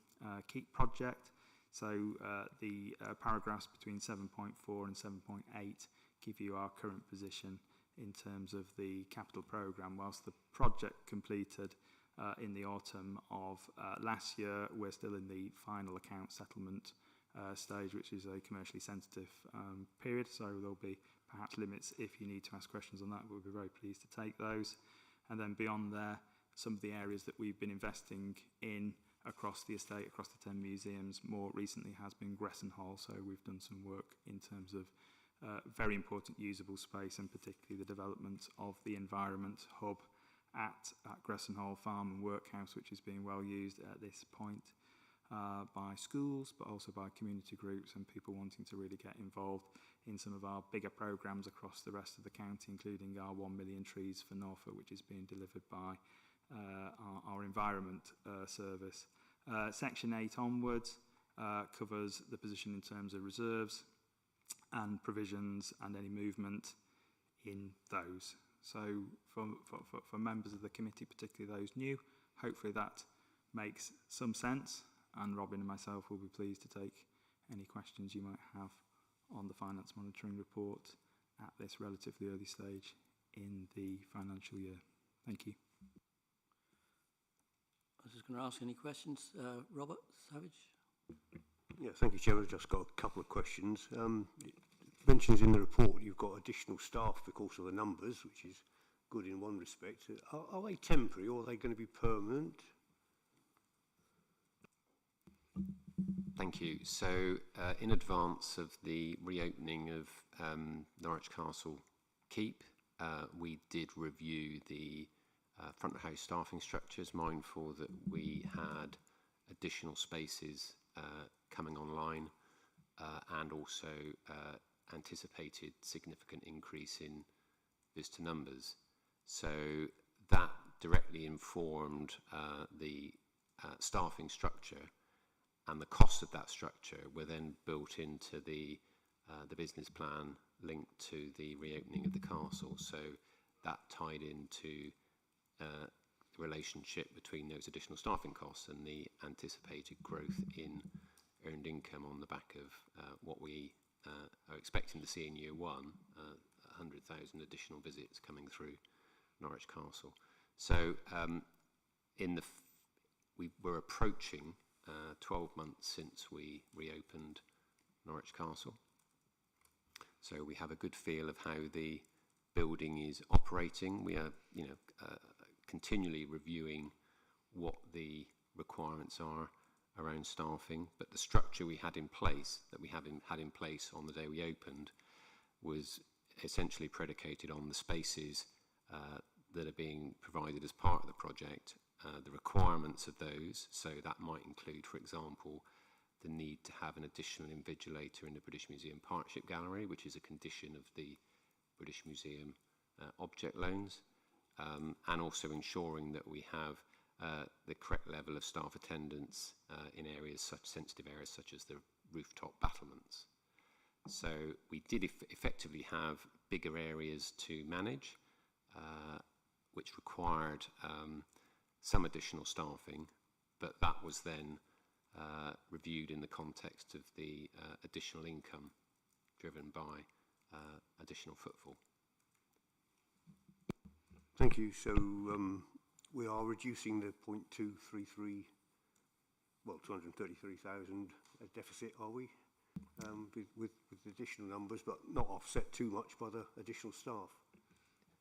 [SPEAKER 2] Keep project. So the paragraphs between 7.4 and 7.8 give you our current position in terms of the capital programme. Whilst the project completed in the autumn of last year, we're still in the final account settlement stage, which is a commercially sensitive period, so there'll be perhaps limits if you need to ask questions on that, but we'll be very pleased to take those. And then beyond there, some of the areas that we've been investing in across the estate, across the 10 museums, more recently has been Gresson Hall, so we've done some work in terms of very important usable space, and particularly the development of the environment hub at Gresson Hall Farm and Workhouse, which is being well used at this point by schools, but also by community groups and people wanting to really get involved in some of our bigger programmes across the rest of the county, including our 1 million trees for Norfolk, which is being delivered by our environment service. Section 8 onwards covers the position in terms of reserves and provisions and any movement in those. So for members of the committee, particularly those new, hopefully that makes some sense, and Robin and myself will be pleased to take any questions you might have on the finance monitoring report at this relatively early stage in the financial year. Thank you.
[SPEAKER 3] I was just going to ask any questions. Robert Savage?
[SPEAKER 9] Yeah, thank you, Chairman. I've just got a couple of questions. It mentions in the report you've got additional staff because of the numbers, which is good in one respect. Are they temporary or are they going to be permanent?
[SPEAKER 10] Thank you. So in advance of the reopening of Norwich Castle Keep, we did review the front of house staffing structures, mindful that we had additional spaces coming online and also anticipated significant increase in visitor numbers. So that directly informed the staffing structure, and the costs of that structure were then built into the business plan linked to the reopening of the castle. So that tied into the relationship between those additional staffing costs and the anticipated growth in earned income on the back of what we are expecting to see in year one, 100,000 additional visits coming through Norwich Castle. So we were approaching 12 months since we reopened Norwich Castle. So we have a good feel of how the building is operating. We are, continually reviewing what the requirements are around staffing, but the structure we had in place, had in place on the day we opened, was essentially predicated on the spaces that are being provided as part of the project, the requirements of those. So that might include, for example, the need to have an additional invigilator in the British Museum Partnership Gallery, which is a condition of the British Museum object loans, and also ensuring that we have the correct level of staff attendance in sensitive areas such as the rooftop battlements. So we did effectively have bigger areas to manage, which required some additional staffing, but that was then reviewed in the context of the additional income driven by additional footfall.
[SPEAKER 9] Thank you. So we are reducing the 0.233, well, 233,000 deficit, are we? With additional numbers, but not offset too much by the additional staff.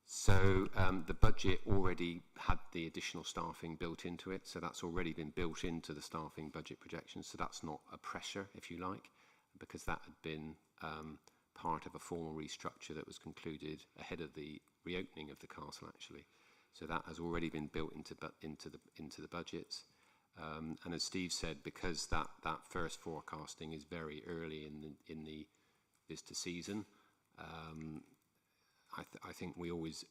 [SPEAKER 10] So the budget already had the additional staffing built into it, so that's already been built into the staffing budget projections, so that's not a pressure, if you like, because that had been part of a formal restructure that was concluded ahead of the reopening of the castle, actually. So that has already been built into the budgets. And as Steve said, because that first forecasting is very early in the visitor season, I think we always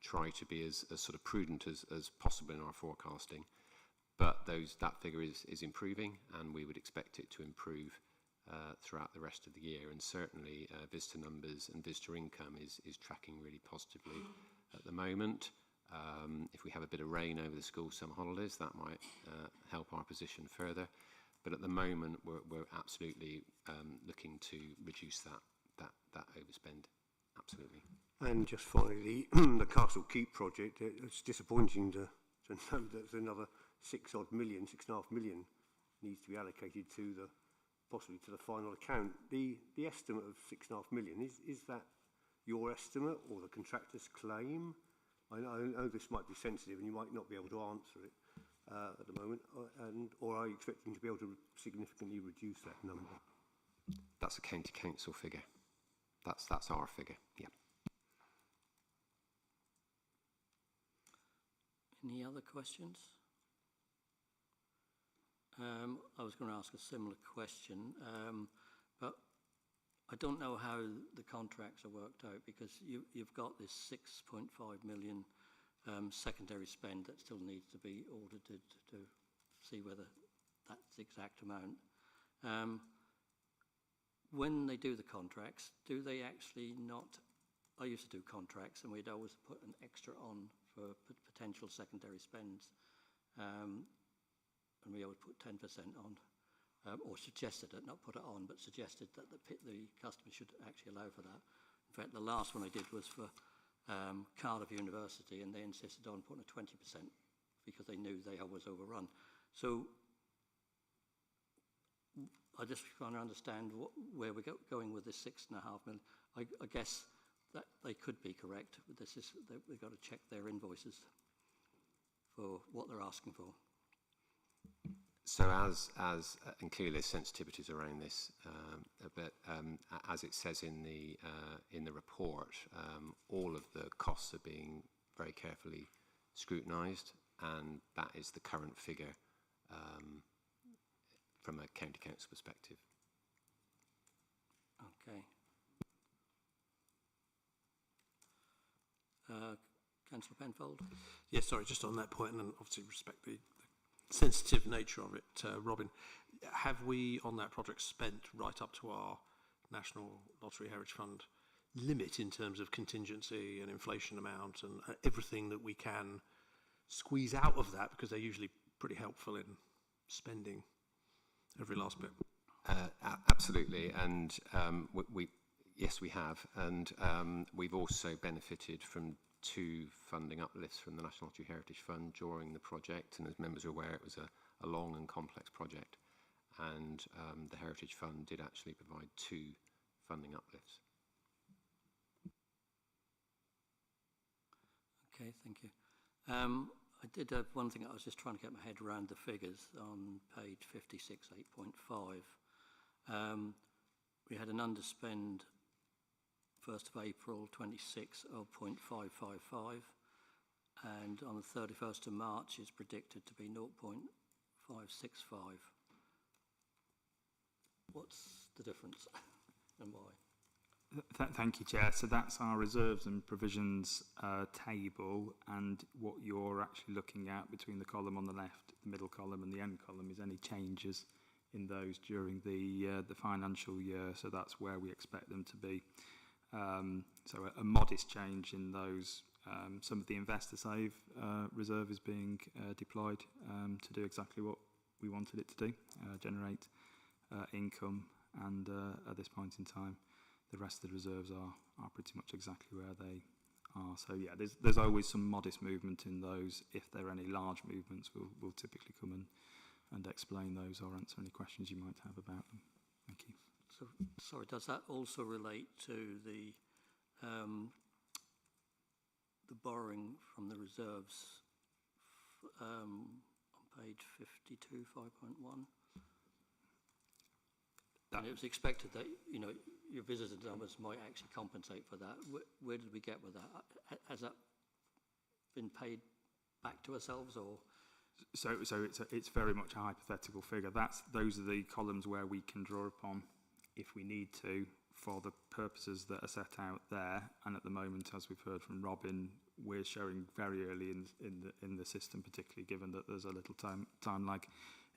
[SPEAKER 10] try to be as sort of prudent as possible in our forecasting. But that figure is improving, and we would expect it to improve throughout the rest of the year. And certainly visitor numbers and visitor income is tracking really positively at the moment. If we have a bit of rain over the school summer holidays, that might help our position further. But at the moment, we're absolutely looking to reduce that overspend. Absolutely.
[SPEAKER 9] And just finally, the Castle Keep project, it's disappointing to know that another 6.5 million needs to be allocated possibly to the final account. The estimate of 6.5 million, is that your estimate or the contractor's claim? I know this might be sensitive and you might not be able to answer it at the moment, or are you expecting to be able to significantly reduce that number?
[SPEAKER 10] That's a county council figure. That's our figure, yeah.
[SPEAKER 3] Any other questions? I was going to ask a similar question, but I don't know how the contracts are worked out, because you've got this 6.5 million secondary spend that still needs to be audited to see whether that's the exact amount. When they do the contracts, do they actually not? I used to do contracts, and we'd always put an extra on for potential secondary spends, and we always put 10% on, or suggested it, not put it on, but suggested that the customer should actually allow for that. In fact, the last one I did was for Cardiff University, and they insisted on putting a 20% because they knew they always overrun. So I just want to understand where we're going with this 6.5 million. I guess that they could be correct. But we've got to check their invoices for what they're asking for.
[SPEAKER 10] So and clearly there's sensitivities around this, but as it says in the report, all of the costs are being very carefully scrutinised, and that is the current figure from a county council perspective.
[SPEAKER 3] Councillor Penfold.
[SPEAKER 13] Yes, sorry, just on that point, and then obviously respect the sensitive nature of it, Robin. Have we, on that project, spent right up to our National Lottery Heritage Fund limit in terms of contingency and inflation amount and everything that we can squeeze out of that, because they're usually pretty helpful in spending every last bit?
[SPEAKER 10] Absolutely, and yes, we have, and we've also benefited from 2 funding uplifts from the National Lottery Heritage Fund during the project, and as members are aware, it was a long and complex project, and the Heritage Fund did actually provide 2 funding uplifts.
[SPEAKER 3] Okay, thank you. I did have one thing. I was just trying to get my head around the figures on page 56, 8.5. We had an underspend 1st of April 26 of 0.555, and on the 31st of March is predicted to be 0.565. What's the difference and why?
[SPEAKER 2] Thank you, Chair. So that's our reserves and provisions table, and what you're actually looking at between the column on the left, the middle column and the end column is any changes in those during the financial year. So that's where we expect them to be. So a modest change in those. Some of the investor save reserve is being deployed to do exactly what we wanted it to do, generate income, and at this point in time the rest of the reserves are pretty much exactly where they are. So yeah, there's always some modest movement in those. If there are any large movements, we'll typically come and explain those or answer any questions you might have about them. Thank you.
[SPEAKER 3] So, sorry, does that also relate to the borrowing from the reserves on page 52, 5.1? And it was expected that, you know, your visitor numbers might actually compensate for that. Where did we get with that? Has that been paid back to ourselves, or?
[SPEAKER 2] So it's very much a hypothetical figure. Those are the columns where we can draw upon if we need to for the purposes that are set out there. And at the moment, as we've heard from Robin, we're showing very early in the system, particularly given that there's a little time lag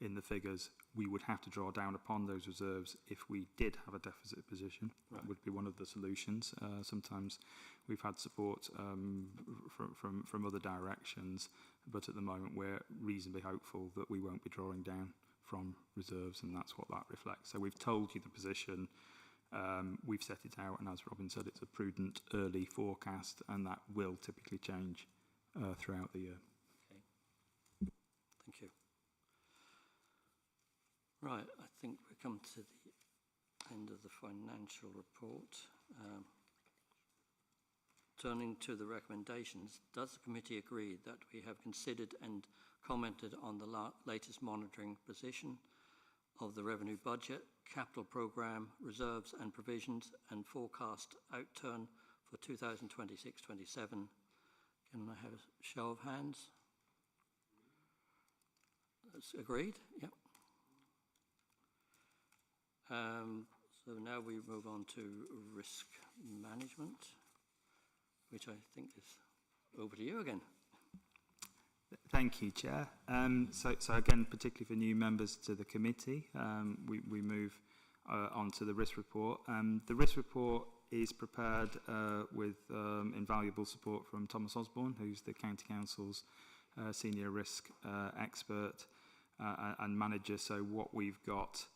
[SPEAKER 2] in the figures. We would have to draw down upon those reserves if we did have a deficit position. Right. That would be one of the solutions. Sometimes we've had support from other directions, but at the moment we're reasonably hopeful that we won't be drawing down from reserves, and that's what that reflects. So we've told you the position, we've set it out, and as Robin said, it's a prudent early forecast, and that will typically change throughout the year.
[SPEAKER 3] Okay, thank you. Right, I think we've come to the end of the financial report. Turning to the recommendations, does the committee agree that we have considered and commented on the latest monitoring position of the revenue budget, capital programme, reserves and provisions, and forecast outturn for 2026-27? Can I have a show of hands? That's agreed? Yep. So now we move on to risk management, which I think is over to you again.
[SPEAKER 2] Thank you, Chair. So again, particularly for new members to the committee, we move on to the risk report. The risk report is prepared with invaluable support from Thomas Osborne, who's the County Council's senior risk expert and manager. So what we've got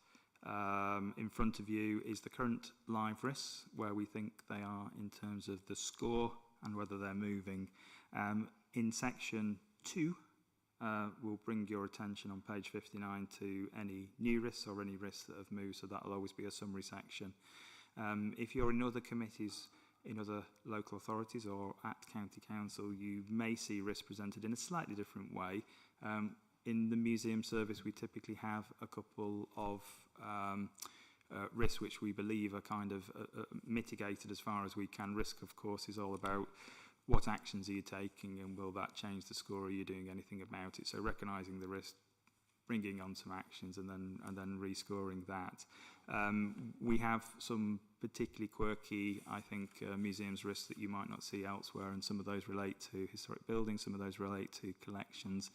[SPEAKER 2] in front of you is the current live risks, where we think they are in terms of the score and whether they're moving. In section 2, we'll bring your attention on page 59 to any new risks or any risks that have moved, so that'll always be a summary section. If you're in other committees, in other local authorities or at County Council, you may see risks presented in a slightly different way. In the museum service, we typically have a couple of risks which we believe are kind of mitigated as far as we can. Risk, of course, is all about what actions are you taking and will that change the score? Are you doing anything about it? So recognising the risk, bringing on some actions and then rescoring that. We have some
[SPEAKER 15] particularly quirky, I think, museums risks that you might not see elsewhere, and some of those relate to historic buildings, some of those relate to collections,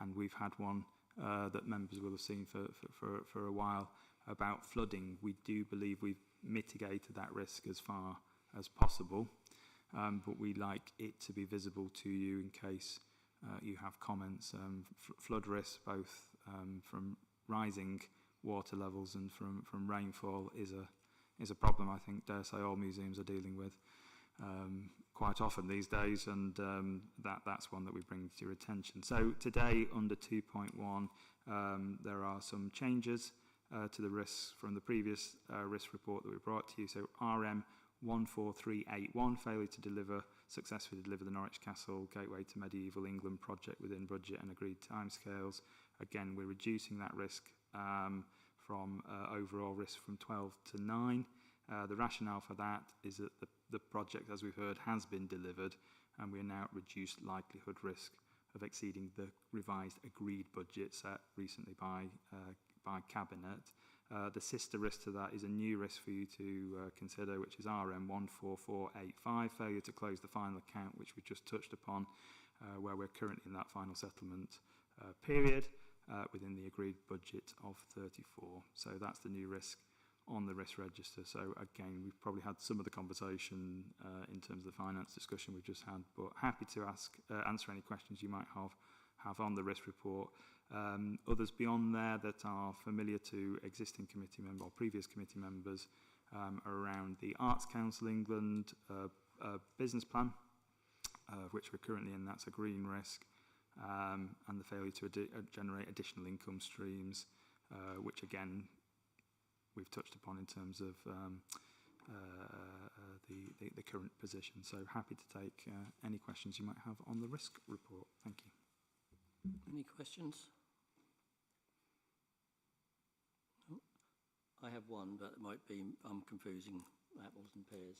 [SPEAKER 15] and we've had one that members will have seen for a while about flooding. We do believe we've mitigated that risk as far as possible, but we like it to be visible to you in case you have comments. Flood risk, both from rising water levels and from rainfall, is a problem I think, dare say, all museums are dealing with quite often these days, and that's one that we bring to your attention. So today, under 2.1, there are some changes to the risks from the previous risk report that we brought to you. So RM 14381, failure to successfully deliver the Norwich Castle Gateway to Medieval England project within budget and agreed timescales. Again, we're reducing that risk from overall risk from 12 to 9. The rationale for that is that the project, as we've heard, has been delivered, and we are now at reduced likelihood risk of exceeding the revised agreed budget set recently by Cabinet. The sister risk to that is a new risk for you to consider, which is RM 14485, failure to close the final account, which we just touched upon, where we're currently in that final settlement period within the agreed budget of 34. So that's the new risk on the risk register. So again, we've probably had some of the conversation in terms of the finance discussion we've just had, but happy to answer any questions you might have on the risk report. Others beyond there that are familiar to existing committee members or previous committee members are around the Arts Council England business plan, which we're currently in. That's a green risk, and the failure to generate additional income streams, which again we've touched upon in terms of the current position. So happy to take any questions you might have on the risk report. Thank you.
[SPEAKER 3] Any questions? No? I have one, but it might be I'm confusing apples and pears.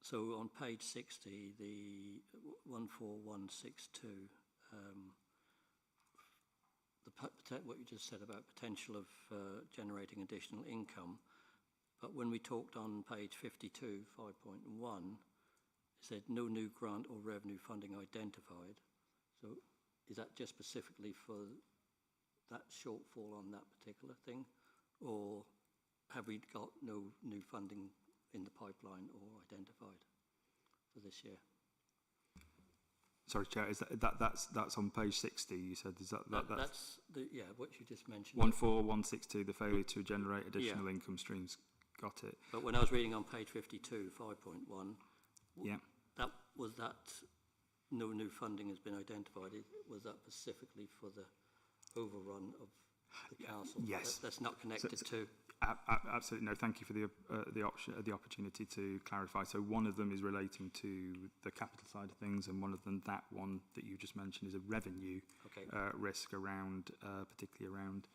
[SPEAKER 3] So on page 60, the 14162, what you just said about potential of generating additional income, but when we talked on page 52, 5.1, it said no new grant or revenue funding identified. So is that just specifically for that shortfall on that particular thing, or have we got no new funding in the pipeline or identified for this year?
[SPEAKER 15] Sorry, Chair, is that's on page 60, you said? Is that's
[SPEAKER 3] what you just mentioned.
[SPEAKER 15] 14162, the failure to generate additional income streams. Got it.
[SPEAKER 3] But when I was reading on page 52, 5.1, that no new funding has been identified. Was that specifically for the overrun of the council?
[SPEAKER 15] Yes.
[SPEAKER 3] That's not connected to...
[SPEAKER 15] Absolutely. No, thank you for the opportunity to clarify. So one of them is relating to the capital side of things, and one of them, that one that you just mentioned, is a revenue risk around, particularly around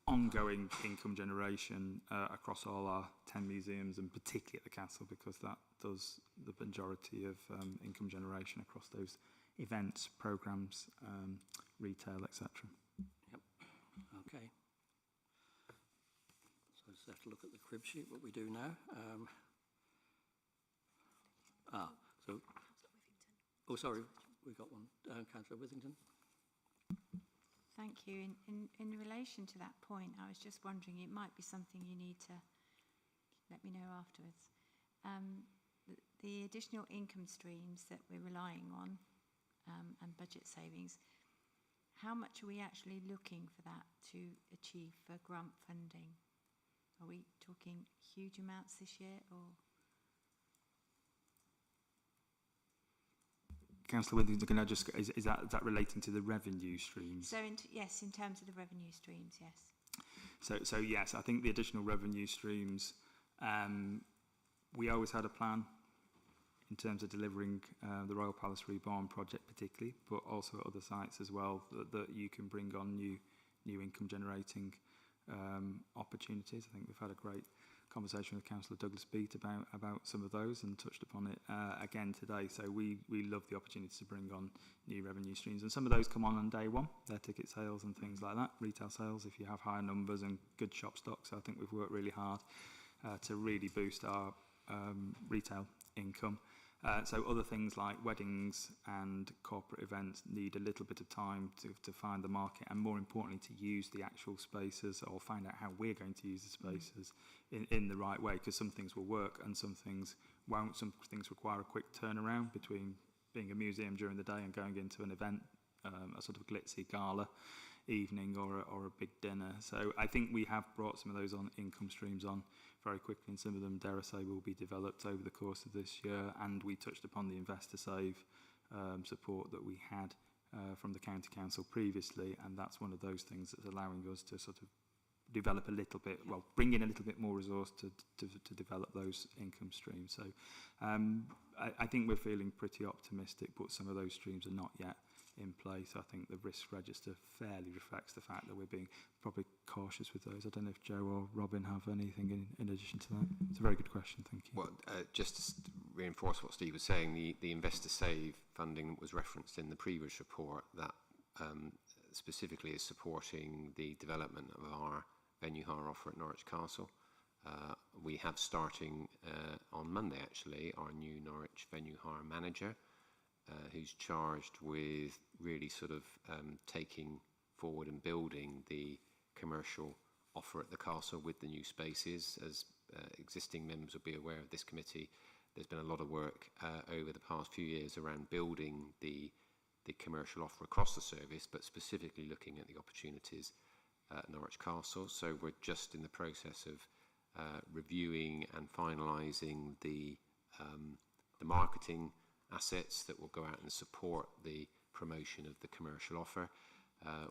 [SPEAKER 15] ongoing income generation across all our 10 museums, and particularly at the castle, because that does the majority of income generation across those events, programmes, retail, etc.
[SPEAKER 3] Yep. Okay. So just have to look at the crib sheet, what we do now. Sorry, we got one. Councillor Withington.
[SPEAKER 11] Thank you. In relation to that point, I was just wondering, it might be something you need to let me know afterwards. The additional income streams that we're relying on and budget savings, how much are we actually looking for that to achieve for grant funding? Are we talking huge amounts this year, or?
[SPEAKER 15] Councillor Withington, can I just, is that relating to the revenue streams?
[SPEAKER 11] So yes, in terms of the revenue streams, yes.
[SPEAKER 15] So yes, I think the additional revenue streams, we always had a plan in terms of delivering the Royal Palace Reborn project particularly, but also at other sites as well, that you can bring on new income generating opportunities. I think we've had a great conversation with Councillor Douglas Beat about some of those, and touched upon it again today. So we love the opportunity to bring on new revenue streams, and some of those come on day one. They're ticket sales and things like that, retail sales if you have higher numbers and good shop stock. So I think we've worked really hard to really boost our retail income. So other things like weddings and corporate events need a little bit of time to find the market, and more importantly to use the actual spaces, or find out how we're going to use the spaces in the right way, because some things will work and some things won't. Some things require a quick turnaround between being a museum during the day and going into an event, a sort of glitzy gala evening or a big dinner. So I think we have brought some of those income streams on very quickly, and some of them, dare I say, will be developed over the course of this year. And we touched upon the Investor Save support that we had from the County Council previously, and that's one of those things that's allowing us to sort of develop a little bit, well, bring in a little bit more resource to develop those income streams. So I think we're feeling pretty optimistic, but some of those streams are not yet in place. I think the risk register fairly reflects the fact that we're being probably cautious with those. I don't know if Joe or Robin have anything in addition to that. It's a very good question, thank you.
[SPEAKER 10] Well, just to reinforce what Steve was saying, the Investor Save funding that was referenced in the previous report, that specifically is supporting the development of our venue hire offer at Norwich Castle. We have, starting on Monday actually, our new Norwich venue hire manager, who's charged with really sort of taking forward and building the commercial offer at the castle with the new spaces. As existing members will be aware of this committee, there's been a lot of work over the past few years around building the commercial offer across the service, but specifically looking at the opportunities at Norwich Castle. So we're just in the process of reviewing and finalising the marketing assets that will go out and support the promotion of the commercial offer.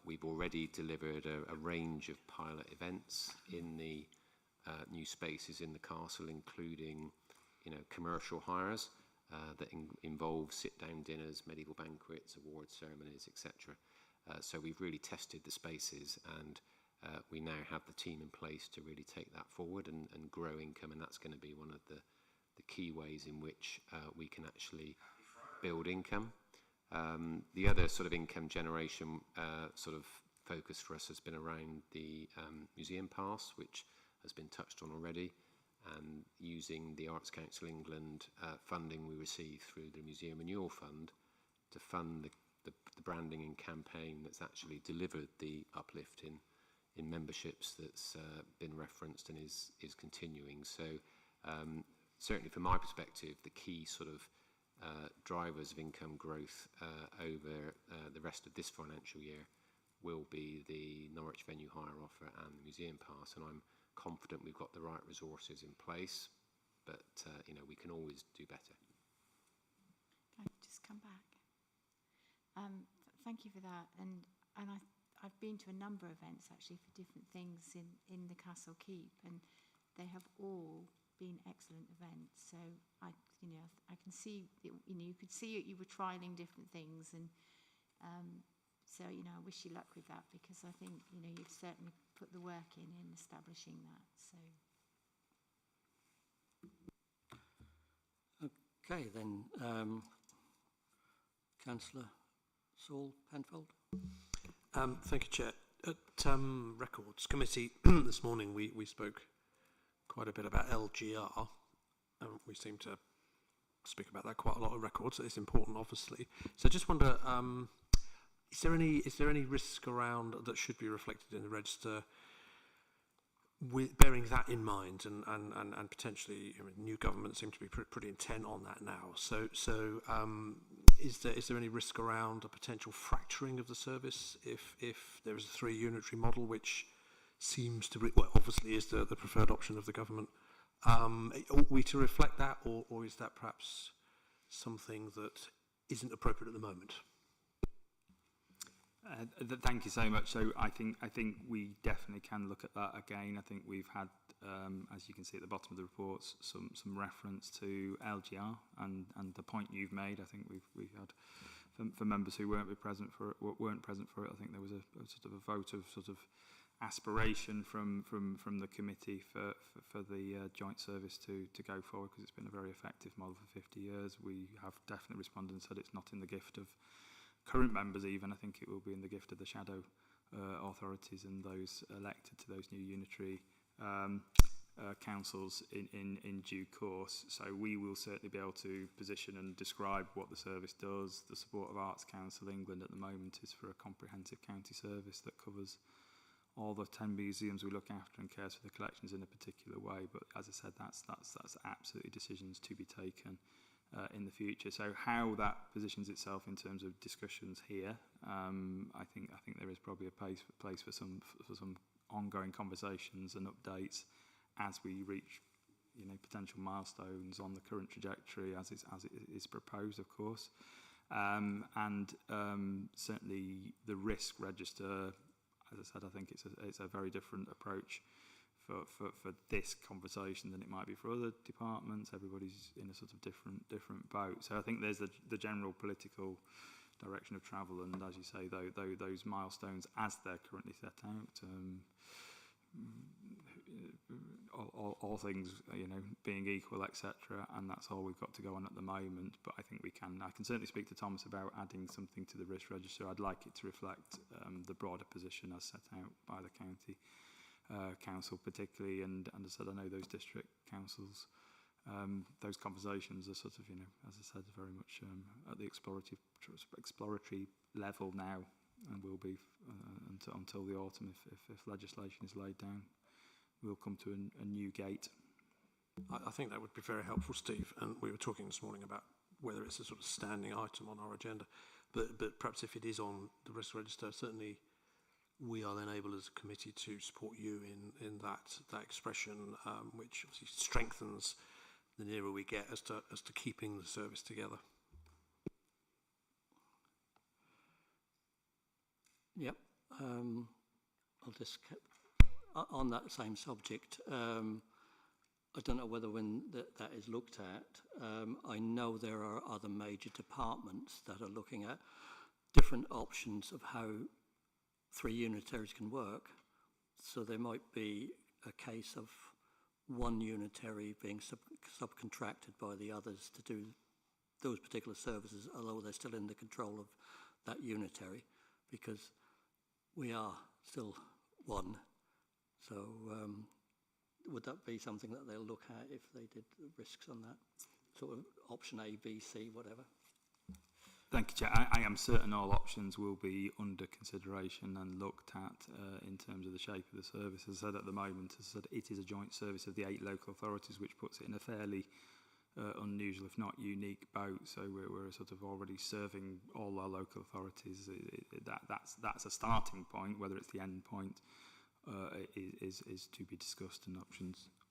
[SPEAKER 10] We've already delivered a range of pilot events in the new spaces in the castle, including, commercial hires that involve sit-down dinners, medieval banquets, award ceremonies, etc. So we've really tested the spaces, and we now have the team in place to really take that forward and grow income, and that's going to be one of the key ways in which we can actually build income. The other sort of income generation sort of focus for us has been around the museum pass, which has been touched on already, and using the Arts Council England funding we receive through the Museum Renewal Fund to fund the branding and campaign that's actually delivered the uplift in memberships that's been referenced and is continuing. So certainly from my perspective, the key sort of drivers of income growth over the rest of this financial year will be the Norwich venue hire offer and the museum pass, and I'm confident we've got the right resources in place, but we can always do better.
[SPEAKER 11] Can I just come back? Thank you for that, and I've been to a number of events actually for different things in the Castle Keep, and they have all been excellent events. So I can see you could see you were trialing different things, and so I wish you luck with that, because I think you've certainly put the work in establishing that. So
[SPEAKER 3] okay then, Councillor Saul Penfold.
[SPEAKER 13] Thank you, Chair. At Records Committee this morning, we spoke quite a bit about LGR. We seem to speak about that quite a lot at Records. It's important, obviously. So I just wonder, is there any risk around that should be reflected in the register, with bearing that in mind, and potentially new government seem to be pretty intent on that now. So is there any risk around a potential fracturing of the service if there is a 3 unitary model, which seems to obviously is the preferred option of the government? Ought we to reflect that, or is that perhaps something that isn't appropriate at the moment?
[SPEAKER 15] Thank you so much. So I think we definitely can look at that again. I think we've had, as you can see at the bottom of the reports, some reference to LGR and the point you've made. I think we've had for members who weren't present for it. I think there was a sort of a vote of sort of aspiration from the committee for the joint service to go forward, because it's been a very effective model for 50 years. We have definitely responded and said it's not in the gift of current members even. I think it will be in the gift of the shadow authorities and those elected to those new unitary councils in due course. So we will certainly be able to position and describe what the service does. The support of Arts Council England at the moment is for a comprehensive county service that covers all the 10 museums we look after and cares for the collections in a particular way. But as I said, that's absolutely decisions to be taken in the future. So how that positions itself in terms of discussions here, I think there is probably a place for some ongoing conversations and updates as we reach, potential milestones on the current trajectory as it is proposed, of course. Certainly the risk register, as I said, I think it's a very different approach for this conversation than it might be for other departments. Everybody's in a sort of different boat. So I think there's the general political direction of travel, and as you say, those milestones as they're currently set out, all things being equal, etc. And that's all we've got to go on at the moment. But I think I can certainly speak to Thomas about adding something to the risk register. I'd like it to reflect the broader position as set out by the county council particularly, and as I said, I know those district councils, those conversations are sort of, as I said, very much at the exploratory level now, and will be until the autumn if legislation is laid down. We'll come to a new gate.
[SPEAKER 13] I think that would be very helpful, Steve, and we were talking this morning about whether it's a sort of standing item on our agenda, but perhaps if it is on the risk register, certainly we are then able as a committee to support you in that expression, which obviously strengthens the nearer we get as to keeping the service together.
[SPEAKER 3] Yep. I'll just on that same subject. I don't know whether when that is looked at. I know there are other major departments that are looking at different options of how 3 unitaries can work. So there might be a case of one unitary being subcontracted by the others to do those particular services, although they're still in the control of that unitary, because we are still one. So would that be something that they'll look at if they did the risks on that? Sort of option A, B, C, whatever.
[SPEAKER 15] Thank you, Chair. I am certain all options will be under consideration and looked at in terms of the shape of the service. As I said, at the moment, it is a joint service of the 8 local authorities, which puts it in a fairly unusual, if not unique, boat. So we're sort of already serving all our local authorities. That's a starting point. Whether it's the end point is to be discussed, and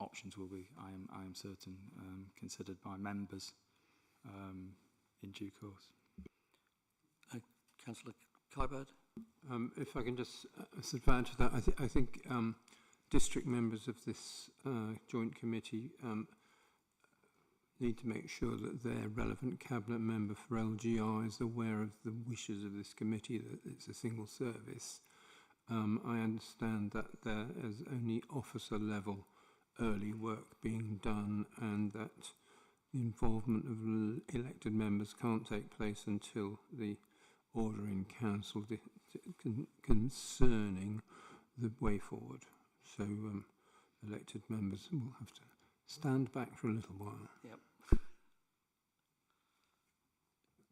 [SPEAKER 15] options will be, I am certain, considered by members in due course.
[SPEAKER 3] Councillor Kybird.
[SPEAKER 4] If I can just add to that, I think district members of this joint committee need to make sure that their relevant cabinet member for LGR is aware of the wishes of this committee, that it's a single service. I understand that there is only officer level early work being done, and that the involvement of elected members can't take place until the order in council concerning the way forward. So elected members will have to stand back for a little while.
[SPEAKER 3] Yep.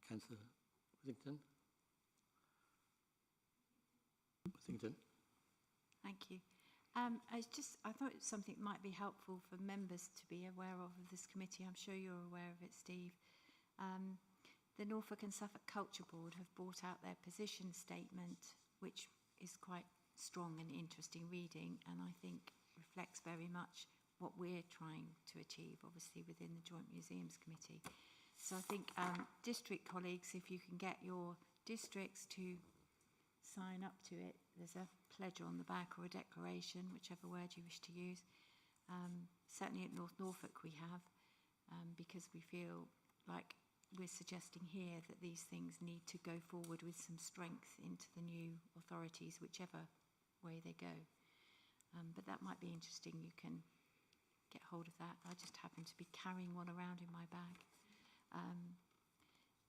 [SPEAKER 3] Councillor Withington.
[SPEAKER 11] Thank you. I thought it's something that might be helpful for members to be aware of this committee. I'm sure you're aware of it, Steve. The Norfolk and Suffolk Culture Board have brought out their position statement, which is quite strong and interesting reading, and I think reflects very much what we're trying to achieve, obviously, within the Joint Museums Committee. So I think district colleagues, if you can get your districts to sign up to it, there's a pledge on the back or a declaration, whichever word you wish to use. Certainly at North Norfolk we have, because we feel like we're suggesting here that these things need to go forward with some strength into the new authorities, whichever way they go. But that might be interesting. You can get hold of that. I just happen to be carrying one around in my bag.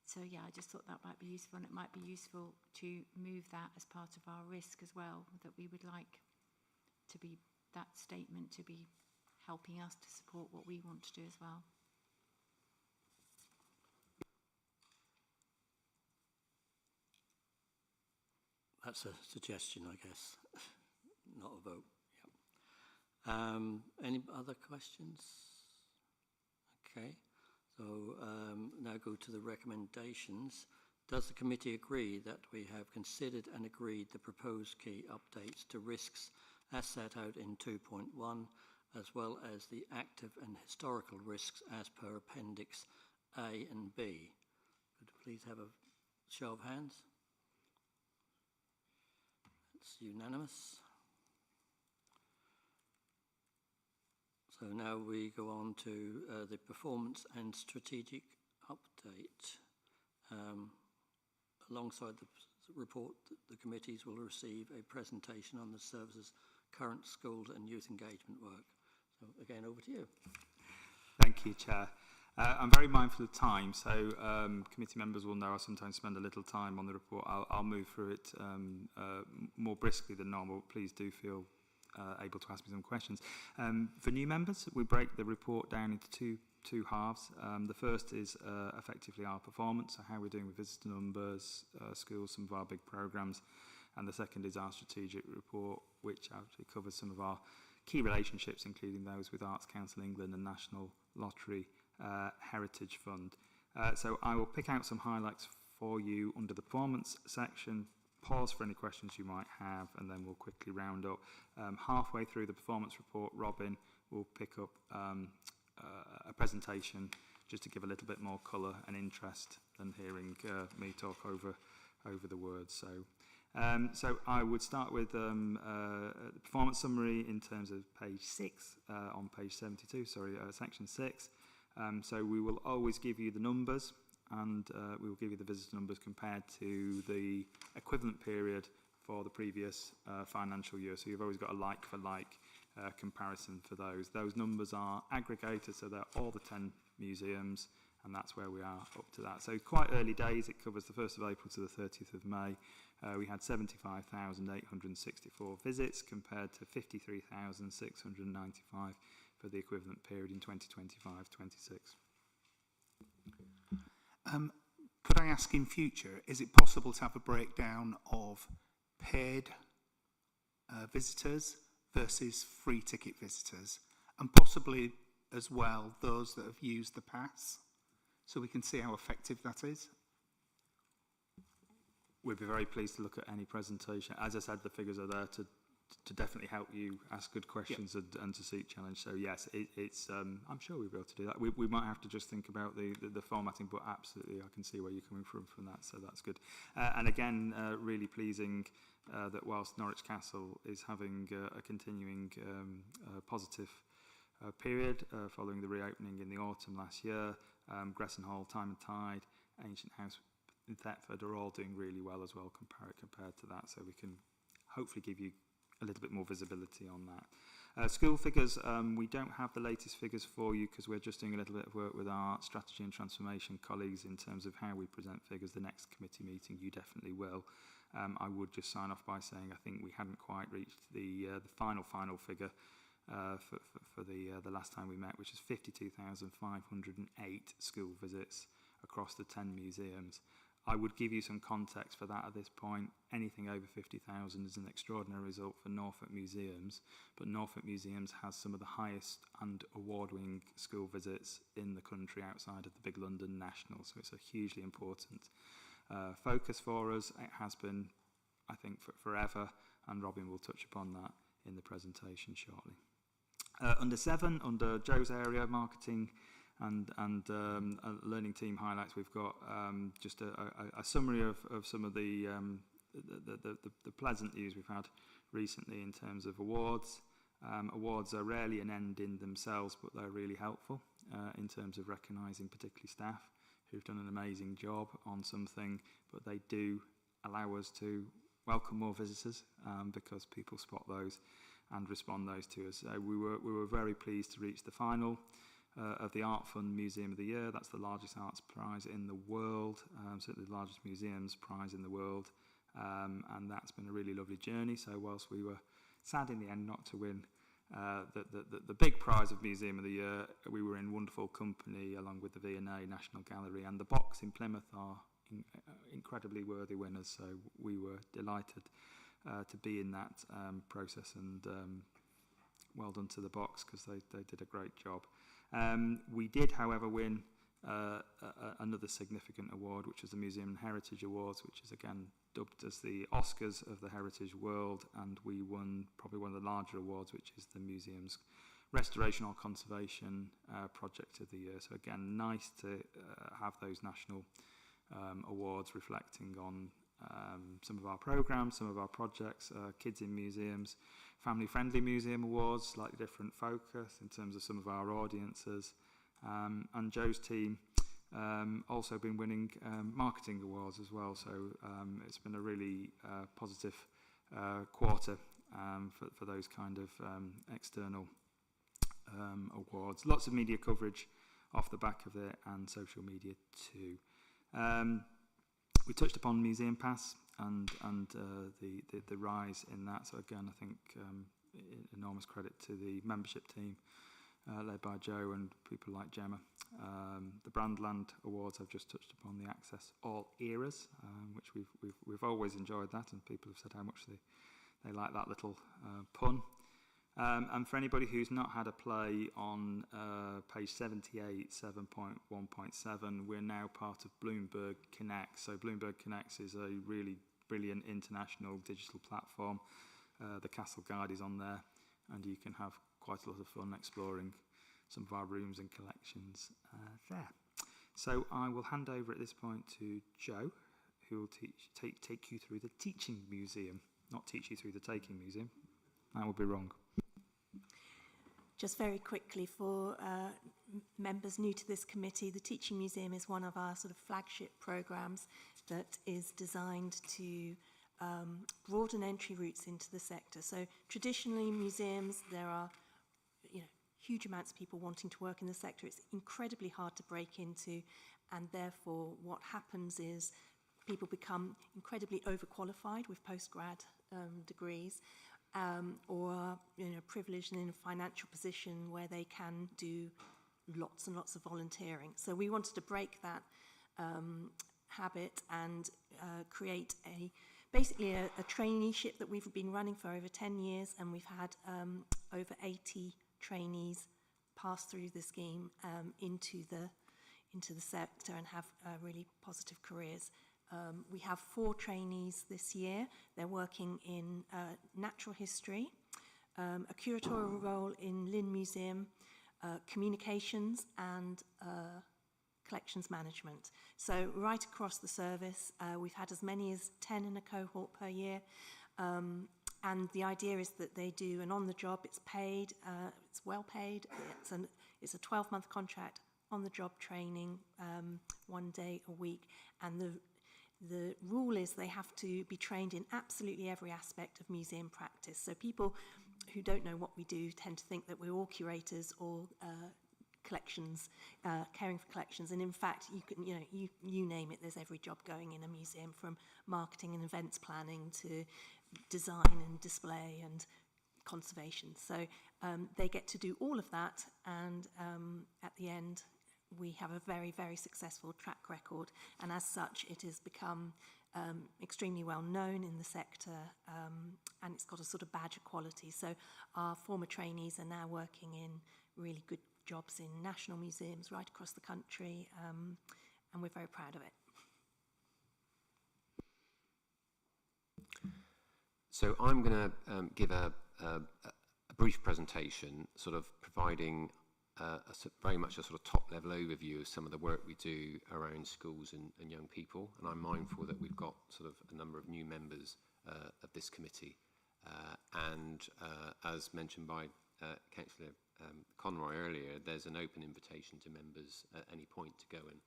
[SPEAKER 11] So yeah, I just thought that might be useful, and it might be useful to move that as part of our risk as well, that we would like to be, that statement to be helping us to support what we want to do as well.
[SPEAKER 3] That's a suggestion, I guess, not a vote. Yep. Any other questions? Okay, so now go to the recommendations. Does the committee agree that we have considered and agreed the proposed key updates to risks as set out in 2.1, as well as the active and historical risks as per Appendix A and B? Could you please have a show of hands? It's unanimous. So now we go on to the performance and strategic update. Alongside the report, the committees will receive a presentation on the service's current schools and youth engagement work. So again, over to you.
[SPEAKER 15] Thank you, Chair. I'm very mindful of time, so committee members will know I sometimes spend a little time on the report. I'll move through it more briskly than normal. Please do feel able to ask me some questions. For new members, we break the report down into two halves. The first is effectively our performance, so how we're doing with visitor numbers, schools, some of our big programmes, and the second is our strategic report, which actually covers some of our key relationships, including those with Arts Council England and National Lottery Heritage Fund. So I will pick out some highlights for you under the performance section, pause for any questions you might have, and then we'll quickly round up. Halfway through the performance report, Robin will pick up a presentation just to give a little bit more colour and interest than hearing me talk over the words. So I would start with the performance summary in terms of page 6, on page 72, section 6. So we will always give you the numbers, and we will give you the visitor numbers compared to the equivalent period for the previous financial year. So you've always got a like-for-like comparison for those. Those numbers are aggregated, so they're all the 10 museums, and that's where we are up to that. So quite early days, it covers the 1st of April to the 30th of May. We had 75,864 visits compared to 53,695 for the equivalent period in 2025-26.
[SPEAKER 2] Could I ask in future, is it possible to have a breakdown of paid visitors versus free ticket visitors, and possibly as well those that have used the pass, so we can see how effective that is?
[SPEAKER 15] We'd be very pleased to look at any presentation. As I said, the figures are there to definitely help you ask good questions and to seek challenge. So yes, it's I'm sure we'll be able to do that. We might have to just think about the formatting, but absolutely I can see where you're coming from that, so that's good. And again, really pleasing that whilst Norwich Castle is having a continuing positive period following the reopening in the autumn last year, Gresson Hall, Time and Tide, Ancient House in Thetford are all doing really well as well compared to that, so we can hopefully give you a little bit more visibility on that. School figures, we don't have the latest figures for you because we're just doing a little bit of work with our strategy and transformation colleagues in terms of how we present figures. The next committee meeting you definitely will. I would just sign off by saying I think we hadn't quite reached the final figure for the last time we met, which is 52,508 school visits across the 10 museums. I would give you some context for that at this point. Anything over 50,000 is an extraordinary result for Norfolk Museums, but Norfolk Museums has some of the highest and award-winning school visits in the country outside of the big London National, so it's a hugely important focus for us. It has been, I think, forever, and Robin will touch upon that in the presentation shortly. Under 7, under Joe's area, marketing and learning team highlights, we've got just a summary of some of the pleasant news we've had recently in terms of awards. Awards are rarely an end in themselves, but they're really helpful in terms of recognising particularly staff who've done an amazing job on something, but they do allow us to welcome more visitors because people spot those and respond those to us. So we were very pleased to reach the final of the Art Fund Museum of the Year. That's the largest arts prize in the world, certainly the largest museums prize in the world, and that's been a really lovely journey. So whilst we were sad in the end not to win the big prize of Museum of the Year, we were in wonderful company along with the V&A National Gallery, and the box in Plymouth are incredibly worthy winners, so we were delighted to be in that process, and well done to the box because they did a great job. We did, however, win another significant award, which is the Museum and Heritage Awards, which is again dubbed as the Oscars of the heritage world, and we won probably one of the larger awards, which is the Museum's Restoration or Conservation Project of the Year. So again, nice to have those national awards reflecting on some of our programmes, some of our projects, Kids in Museums, Family Friendly Museum Awards, slightly different focus in terms of some of our audiences, and Joe's team also been winning marketing awards as well, so it's been a really positive quarter for those kind of external awards. Lots of media coverage off the back of it, and social media too. We touched upon Museum Pass and the rise in that, so again I think enormous credit to the membership team led by Joe and people like Gemma. The Brandland Awards, I've just touched upon the Access All Eras, which we've always enjoyed that, and people have said how much they like that little pun. And for anybody who's not had a play on page 78, 7.1.7, we're now part of Bloomberg Connect. So Bloomberg Connect is a really brilliant international digital platform. The Castle Guide is on there, and you can have quite a lot of fun exploring some of our rooms and collections there. So I will hand over at this point to Joe, who will take you through the Teaching Museum, not teach you through the Taking Museum. That would be wrong.
[SPEAKER 12] Just very quickly, for members new to this committee, the Teaching Museum is one of our sort of flagship programmes that is designed to broaden entry routes into the sector. So traditionally, museums, there are huge amounts of people wanting to work in the sector. It's incredibly hard to break into, and therefore what happens is people become incredibly overqualified with postgrad degrees, or are privileged and in a financial position where they can do lots and lots of volunteering. So we wanted to break that habit and create basically a traineeship that we've been running for over 10 years, and we've had over 80 trainees pass through the scheme into the sector and have really positive careers. We have 4 trainees this year. They're working in natural history, a curatorial role in Lynn Museum, communications, and collections management. So right across the service, we've had as many as 10 in a cohort per year. And the idea is that they do an on-the-job, it's paid, it's well paid, it's a 12-month contract, on-the-job training, 1 day a week, and the rule is they have to be trained in absolutely every aspect of museum practice. So people who don't know what we do tend to think that we're all curators or collections, caring for collections, and in fact, you name it, there's every job going in a museum, from marketing and events planning to design and display and conservation. So they get to do all of that, and at the end we have a very, very successful track record, and as such it has become extremely well known in the sector, and it's got a sort of badge of quality. So our former trainees are now working in really good jobs in national museums right across the country, and we're very proud of it.
[SPEAKER 10] So I'm going to give a brief presentation, sort of providing very much a sort of top-level overview of some of the work we do around schools and young people. And I'm mindful that we've got sort of a number of new members of this committee. As mentioned by Councillor Conroy earlier, there's an open invitation to members at any point to go and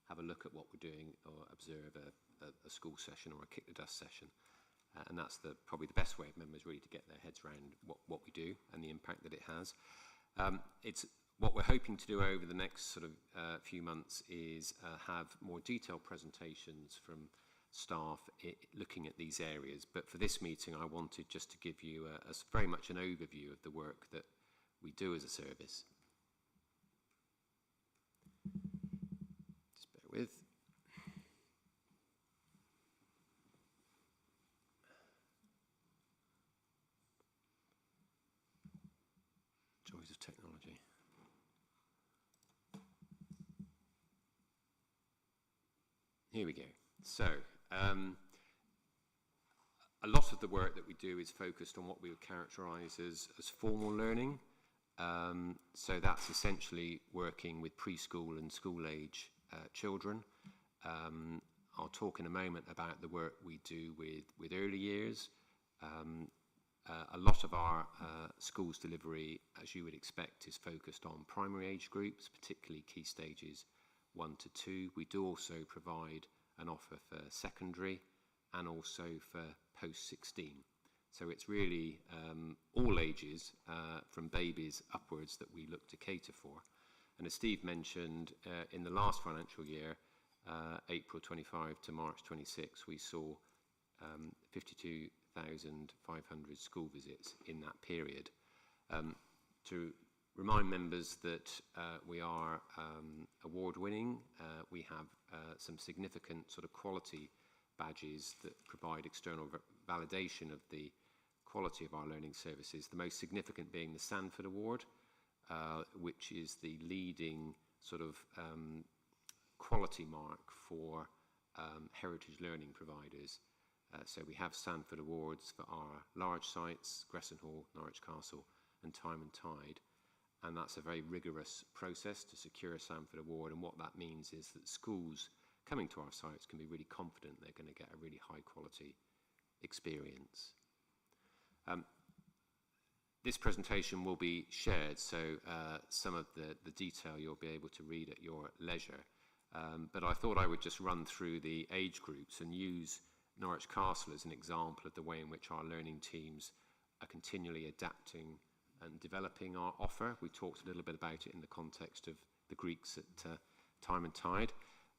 [SPEAKER 10] have a look at what we're doing or observe a school session or a kick the dust session. And that's probably the best way of members really to get their heads around what we do and the impact that it has. It's what we're hoping to do over the next sort of few months is have more detailed presentations from staff looking at these areas. But for this meeting, I wanted just to give you very much an overview of the work that we do as a service. Just bear with. Joys of technology. Here we go. So, a lot of the work that we do is focused on what we would characterise as formal learning. So that's essentially working with preschool and school-age children. I'll talk in a moment about the work we do with early years. A lot of our schools delivery, as you would expect, is focused on primary age groups, particularly key stages 1 to 2. We do also provide an offer for secondary and also for post-16. So it's really all ages, from babies upwards, that we look to cater for. And as Steve mentioned, in the last financial year, April 25 to March 26, we saw 52,500 school visits in that period. To remind members that we are award-winning. We have some significant sort of quality badges that provide external validation of the quality of our learning services, the most significant being the Sanford Award, which is the leading sort of quality mark for heritage learning providers. So we have Sanford Awards for our large sites, Gresson Hall, Norwich Castle and Time and Tide, and that's a very rigorous process to secure a Sanford Award, and what that means is that schools coming to our sites can be really confident they're going to get a really high quality experience. This presentation will be shared, so some of the detail you'll be able to read at your leisure. But I thought I would just run through the age groups and use Norwich Castle as an example of the way in which our learning teams are continually adapting and developing our offer. We talked a little bit about it in the context of the Greeks at Time and Tide.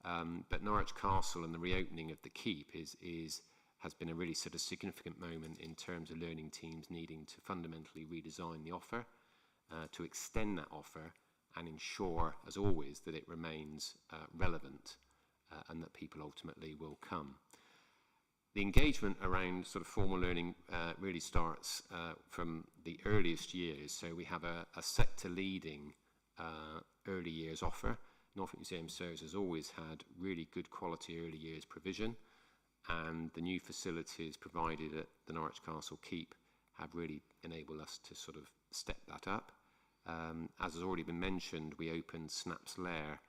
[SPEAKER 10] But Norwich Castle and the reopening of the Keep has been a really sort of significant moment in terms of learning teams needing to fundamentally redesign the offer, to extend that offer and ensure, as always, that it remains relevant and that people ultimately will come. The engagement around sort of formal learning really starts from the earliest years. So we have a sector-leading early years offer. Norfolk Museum Services has always had really good quality early years provision, and the new facilities provided at the Norwich Castle Keep have really enabled us to sort of step that up. As has already been mentioned, we opened Snaps Lair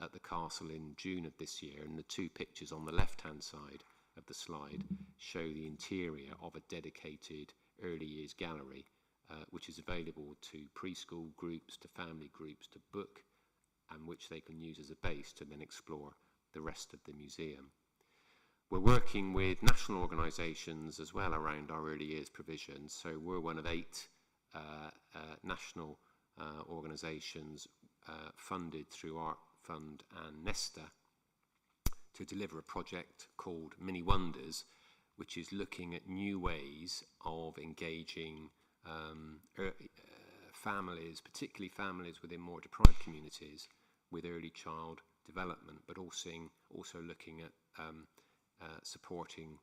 [SPEAKER 10] at the castle in June of this year, and the two pictures on the left-hand side of the slide show the interior of a dedicated early years gallery, which is available to preschool groups, to family groups, to book, and which they can use as a base to then explore the rest of the museum. We're working with national organisations as well around our early years provision. So we're one of 8 national organisations funded through Art Fund and Nesta to deliver a project called Mini Wonders, which is looking at new ways of engaging families, particularly families within more deprived communities, with early child development, but also looking at supporting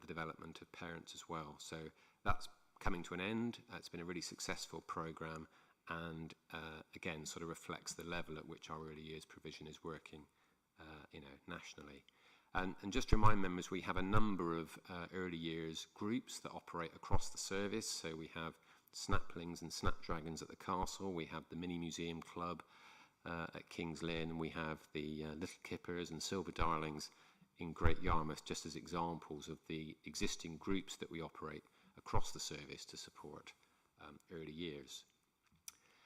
[SPEAKER 10] the development of parents as well. So that's coming to an end. It's been a really successful programme, and again sort of reflects the level at which our early years provision is working nationally. And just to remind members, we have a number of early years groups that operate across the service. So we have Snaplings and Snapdragons at the castle, we have the Mini Museum Club at King's Lynn, we have the Little Kippers and Silver Darlings in Great Yarmouth, just as examples of the existing groups that we operate across the service to support early years.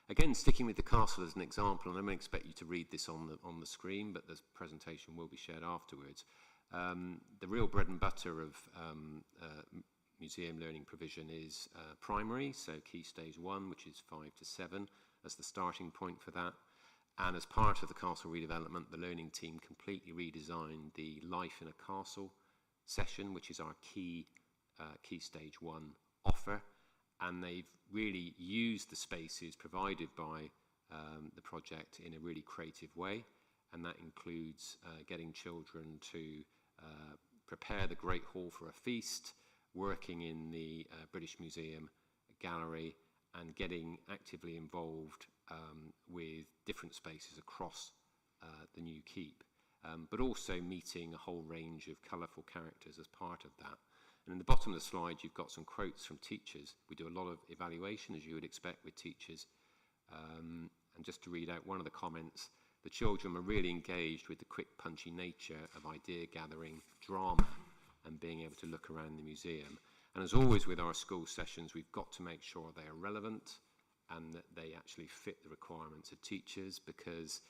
[SPEAKER 10] Again, sticking with the castle as an example, and I don't expect you to read this on the screen, but the presentation will be shared afterwards. The real bread and butter of museum learning provision is primary, so Key Stage 1, which is 5 to 7, as the starting point for that. And as part of the castle redevelopment, the learning team completely redesigned the Life in a Castle session, which is our key Stage 1 offer, and they've really used the spaces provided by the project in a really creative way, and that includes getting children to prepare the Great Hall for a feast, working in the British Museum gallery, and getting actively involved with different spaces across the new keep, but also meeting a whole range of colourful characters as part of that. And in the bottom of the slide, you've got some quotes from teachers. We do a lot of evaluation, as you would expect with teachers. And just to read out one of the comments, the children were really engaged with the quick, punchy nature of idea gathering, drama, and being able to look around the museum. And as always with our school sessions, we've got to make sure they are relevant and that they actually fit the requirements of teachers, because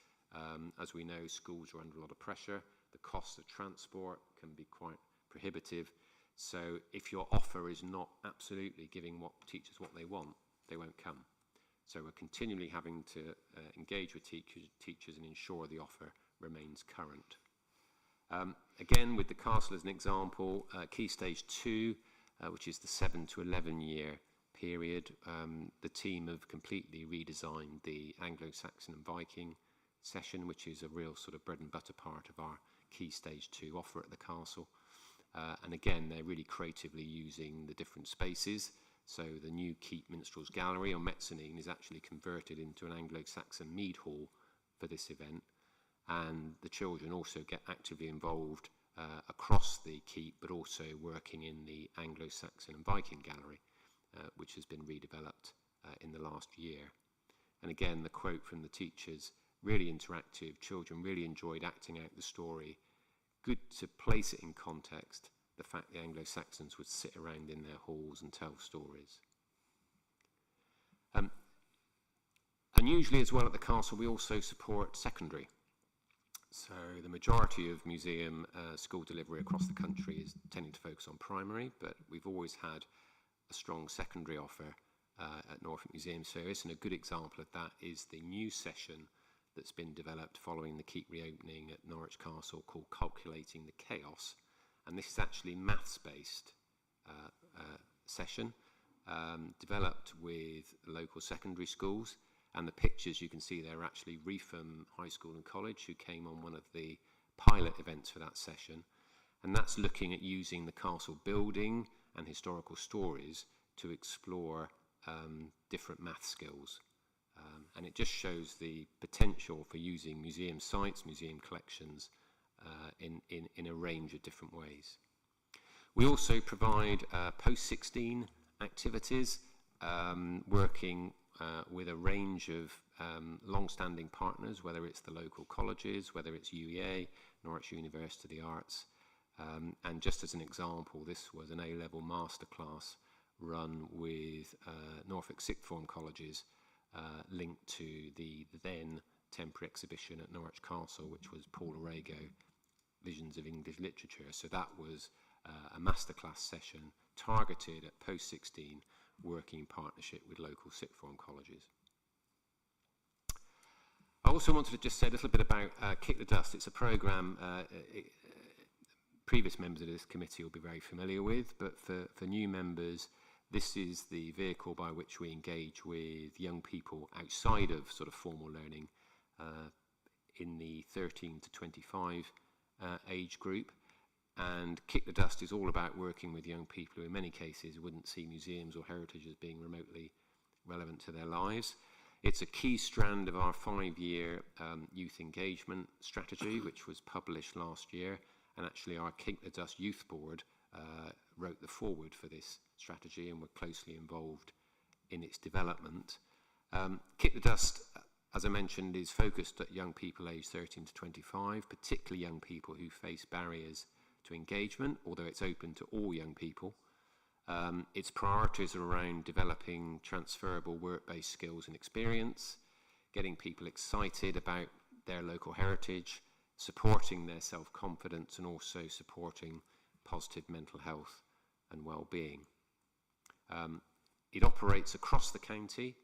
[SPEAKER 10] as we know, schools are under a lot of pressure. The cost of transport can be quite prohibitive. So if your offer is not absolutely giving teachers what they want, they won't come. So we're continually having to engage with teachers and ensure the offer remains current. Again, with the castle as an example, Key Stage 2, which is the 7 to 11 year period, the team have completely redesigned the Anglo-Saxon and Viking session, which is a real sort of bread and butter part of our Key Stage 2 offer at the castle. And again, they're really creatively using the different spaces. So the new Keep Minstrels Gallery on Mezzanine is actually converted into an Anglo-Saxon mead hall for this event. And the children also get actively involved across the keep, but also working in the Anglo-Saxon and Viking Gallery, which has been redeveloped in the last year. And again, the quote from the teachers, really interactive, children really enjoyed acting out the story. Good to place it in context, the fact the Anglo-Saxons would sit around in their halls and tell stories. And usually as well at the castle, we also support secondary. So the majority of museum school delivery across the country is tending to focus on primary, but we've always had a strong secondary offer at Norfolk Museum Service, and a good example of that is the new session that's been developed following the keep reopening at Norwich Castle called Calculating the Chaos. And this is actually maths-based session developed with local secondary schools. And the pictures you can see there are actually Reefham High School and College, who came on one of the pilot events for that session. And that's looking at using the castle building and historical stories to explore different math skills. And it just shows the potential for using museum sites, museum collections in a range of different ways. We also provide post-16 activities, working with a range of long-standing partners, whether it's the local colleges, whether it's UEA, Norwich University of the Arts. And just as an example, this was an A-level masterclass run with Norfolk sixth form colleges, linked to the then temporary exhibition at Norwich Castle, which was Paul Arago, Visions of English Literature. So that was a masterclass session targeted at post-16, working in partnership with local sixth form colleges. I also wanted to just say a little bit about Kick the Dust. It's a programme previous members of this committee will be very familiar with, but for new members, this is the vehicle by which we engage with young people outside of sort of formal learning in the 13 to 25 age group. And Kick the Dust is all about working with young people who in many cases wouldn't see museums or heritage as being remotely relevant to their lives. It's a key strand of our 5-year youth engagement strategy, which was published last year. And actually our Kick the Dust Youth Board wrote the foreword for this strategy and were closely involved in its development. Kick the Dust, as I mentioned, is focused at young people aged 13 to 25, particularly young people who face barriers to engagement, although it's open to all young people. Its priorities are around developing transferable work-based skills and experience, getting people excited about their local heritage, supporting their self-confidence, and also supporting positive mental health and well-being. It operates across the county.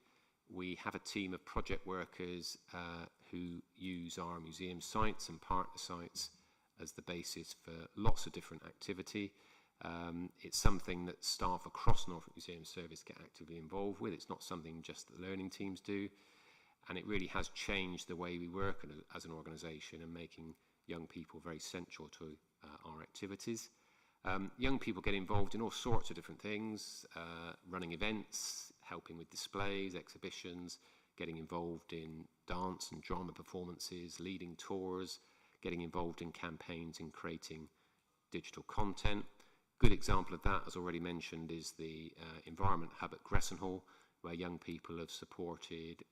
[SPEAKER 10] We have a team of project workers who use our museum sites and partner sites as the basis for lots of different activity. It's something that staff across Norfolk Museum Service get actively involved with. It's not something just that learning teams do. And it really has changed the way we work as an organisation and making young people very central to our activities. Young people get involved in all sorts of different things, running events, helping with displays, exhibitions, getting involved in dance and drama performances, leading tours, getting involved in campaigns and creating digital content. Good example of that, as already mentioned, is the Environment Hub at Gressenhall, where young people have supported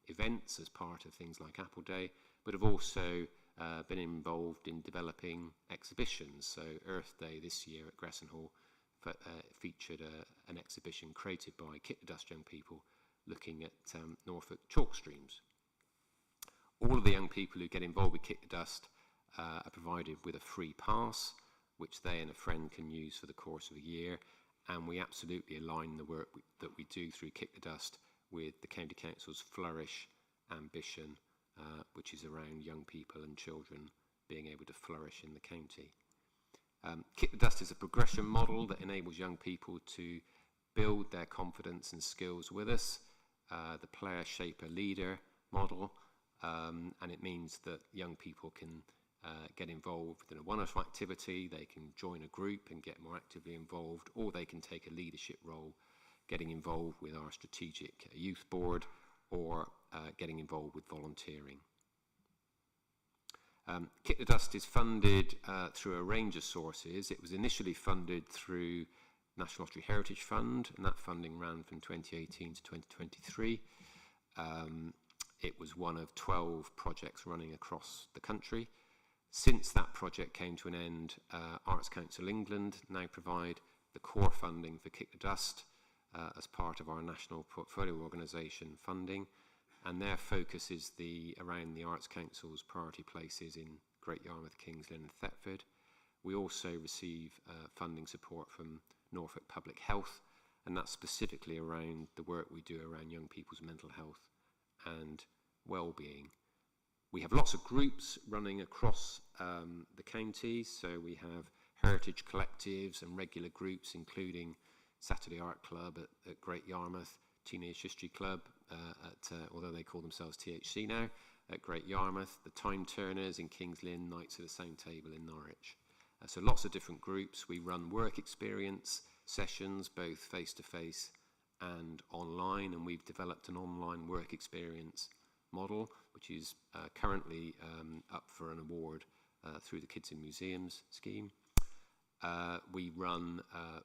[SPEAKER 10] events as part of things like Apple Day, but have also been involved in developing exhibitions. So Earth Day this year at Gressenhall featured an exhibition created by Kick the Dust young people looking at Norfolk chalk streams. All of the young people who get involved with Kick the Dust are provided with a free pass, which they and a friend can use for the course of a year, and we absolutely align the work that we do through Kick the Dust with the County Council's Flourish ambition, which is around young people and children being able to flourish in the county. Kick the Dust is a progression model that enables young people to build their confidence and skills with us, the player, shaper, leader model, and it means that young people can get involved in a one-off activity, they can join a group and get more actively involved, or they can take a leadership role, getting involved with our strategic youth board, or getting involved with volunteering. Kick the Dust is funded through a range of sources. It was initially funded through National Lottery Heritage Fund, and that funding ran from 2018 to 2023. It was one of 12 projects running across the country. Since that project came to an end, Arts Council England now provide the core funding for Kick the Dust as part of our national portfolio organisation funding, and their focus is around the Arts Council's priority places in Great Yarmouth, Kings Lynn and Thetford. We also receive funding support from Norfolk Public Health, and that's specifically around the work we do around young people's mental health and well-being. We have lots of groups running across the county, so we have heritage collectives and regular groups, including Saturday Art Club at Great Yarmouth, Teenage History Club, although they call themselves THC now, at Great Yarmouth, the Time Turners in Kings Lynn, Knights of the Same Table in Norwich. So lots of different groups. We run work experience sessions, both face-to-face and online, and we've developed an online work experience model, which is currently up for an award through the Kids in Museums scheme. We run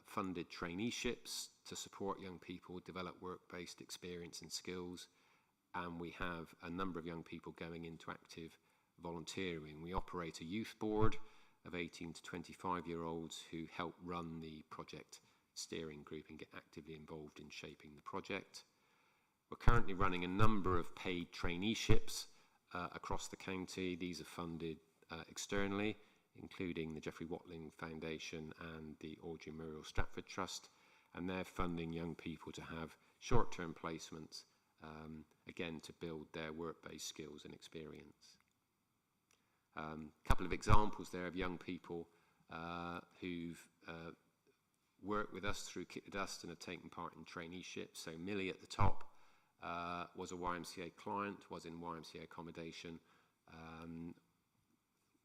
[SPEAKER 10] funded traineeships to support young people develop work-based experience and skills, and we have a number of young people going into active volunteering. We operate a youth board of 18 to 25-year-olds who help run the project steering group and get actively involved in shaping the project. We're currently running a number of paid traineeships across the county. These are funded externally, including the Geoffrey Watling Foundation and the Audrey Muriel Stratford Trust, and they're funding young people to have short-term placements, again, to build their work-based skills and experience. A couple of examples there of young people who've worked with us through Kick the Dust and have taken part in traineeships. So Millie at the top was a YMCA client, was in YMCA accommodation,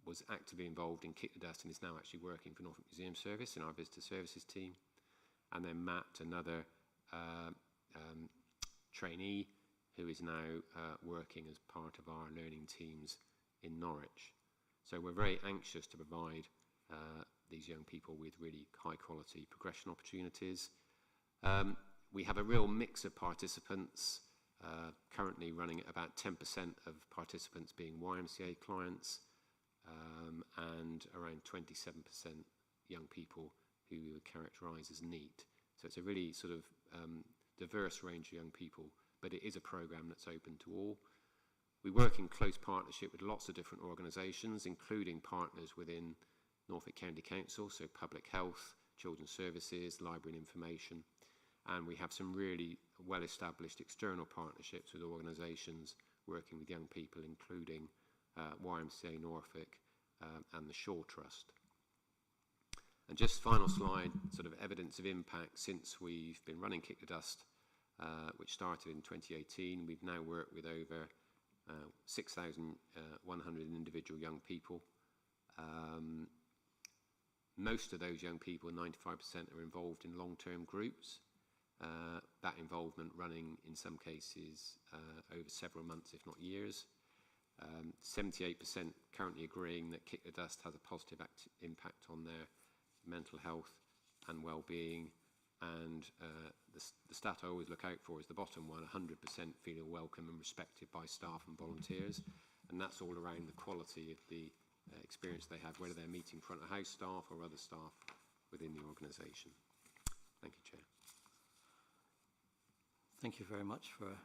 [SPEAKER 10] was actively involved in Kick the Dust and is now actually working for Norfolk Museum Service in our visitor services team. And then Matt, another trainee who is now working as part of our learning teams in Norwich. So we're very anxious to provide these young people with really high quality progression opportunities. We have a real mix of participants, currently running at about 10% of participants being YMCA clients, and around 27% young people who we would characterise as NEET. So it's a really sort of diverse range of young people, but it is a programme that's open to all. We work in close partnership with lots of different organisations, including partners within Norfolk County Council, so Public Health, Children's Services, Library and Information, and we have some really well-established external partnerships with organisations working with young people, including YMCA Norfolk, and the Shaw Trust. And just final slide, sort of evidence of impact since we've been running Kick the Dust, which started in 2018. We've now worked with over 6,100 individual young people. Most of those young people, 95%, are involved in long-term groups. That involvement running, in some cases, over several months, if not years. 78% currently agreeing that Kick the Dust has a positive impact on their mental health and well-being. And the stat I always look out for is the bottom one, 100% feeling welcome and respected by staff and volunteers. And that's all around the quality of the experience they have, whether they're meeting front of house staff or other staff within the organisation. Thank you, Chair.
[SPEAKER 3] Thank you very much for a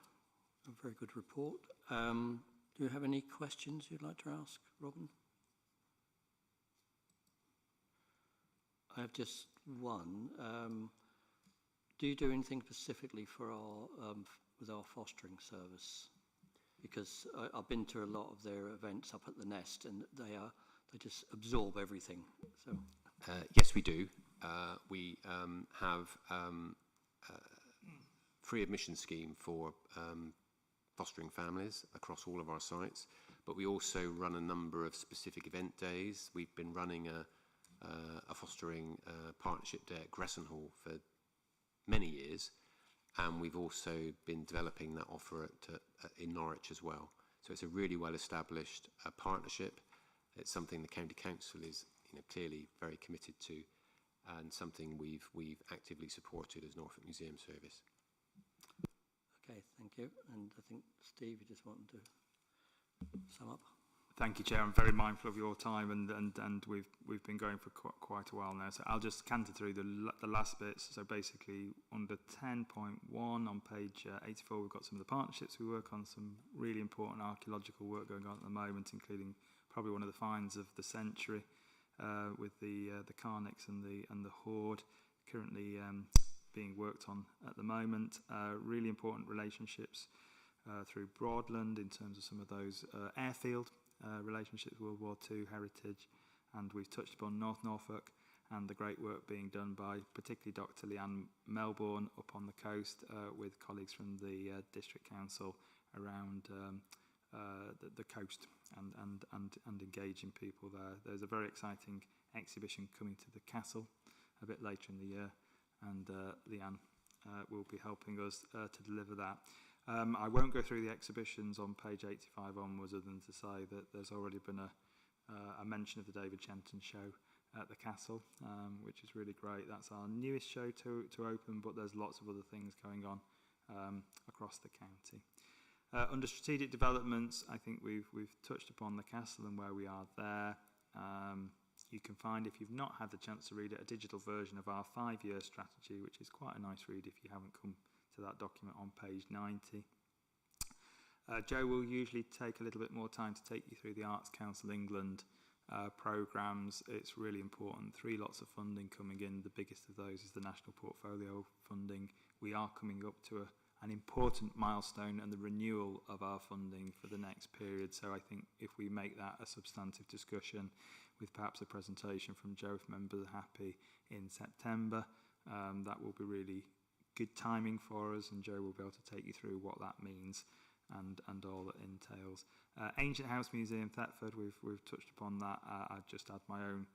[SPEAKER 3] very good report. Do you have any questions you'd like to ask, Robin? I have just one. Do you do anything specifically for our with our fostering service? Because I've been to a lot of their events up at the Nest, and they just absorb everything. So
[SPEAKER 10] yes, we do. We have free admission scheme for fostering families across all of our sites, but we also run a number of specific event days. We've been running a fostering partnership day at Gresson Hall for many years, and we've also been developing that offer in Norwich as well. So it's a really well-established partnership. It's something the County Council is clearly very committed to, and something we've actively supported as Norfolk Museum Service.
[SPEAKER 3] Okay, thank you. And I think, Steve, you just wanted to sum up.
[SPEAKER 15] Thank you, Chair. I'm very mindful of your time, and we've been going for quite a while now. So I'll just canter through the last bits. So basically, under 10.1 on page 84, we've got some of the partnerships we work on. Some really important archaeological work going on at the moment, including probably one of the finds of the century with the Carnix and the Hoard, currently being worked on at the moment. Really important relationships through Broadland in terms of some of those airfield relationships, World War II heritage, and we've touched upon North Norfolk and the great work being done by particularly Dr. Leanne Melbourne up on the coast with colleagues from the District Council around the coast and engaging people there. There's a very exciting exhibition coming to the castle a bit later in the year, and Leanne will be helping us to deliver that. I won't go through the exhibitions on page 85 onwards, other than to say that there's already been a mention of the David Shenton show at the castle, which is really great. That's our newest show to open, but there's lots of other things going on across the county. Under strategic developments, I think we've touched upon the castle and where we are there. You can find, if you've not had the chance to read it, a digital version of our 5-year strategy, which is quite a nice read if you haven't come to that document on page 90. Joe will usually take a little bit more time to take you through the Arts Council England programmes. It's really important. 3 lots of funding coming in. The biggest of those is the National Portfolio funding. We are coming up to an important milestone and the renewal of our funding for the next period. So I think if we make that a substantive discussion with perhaps a presentation from Joe, if members are happy, in September, that will be really good timing for us, and Joe will be able to take you through what that means and all that entails. Ancient House Museum, Thetford, we've touched upon that. I'd just add my own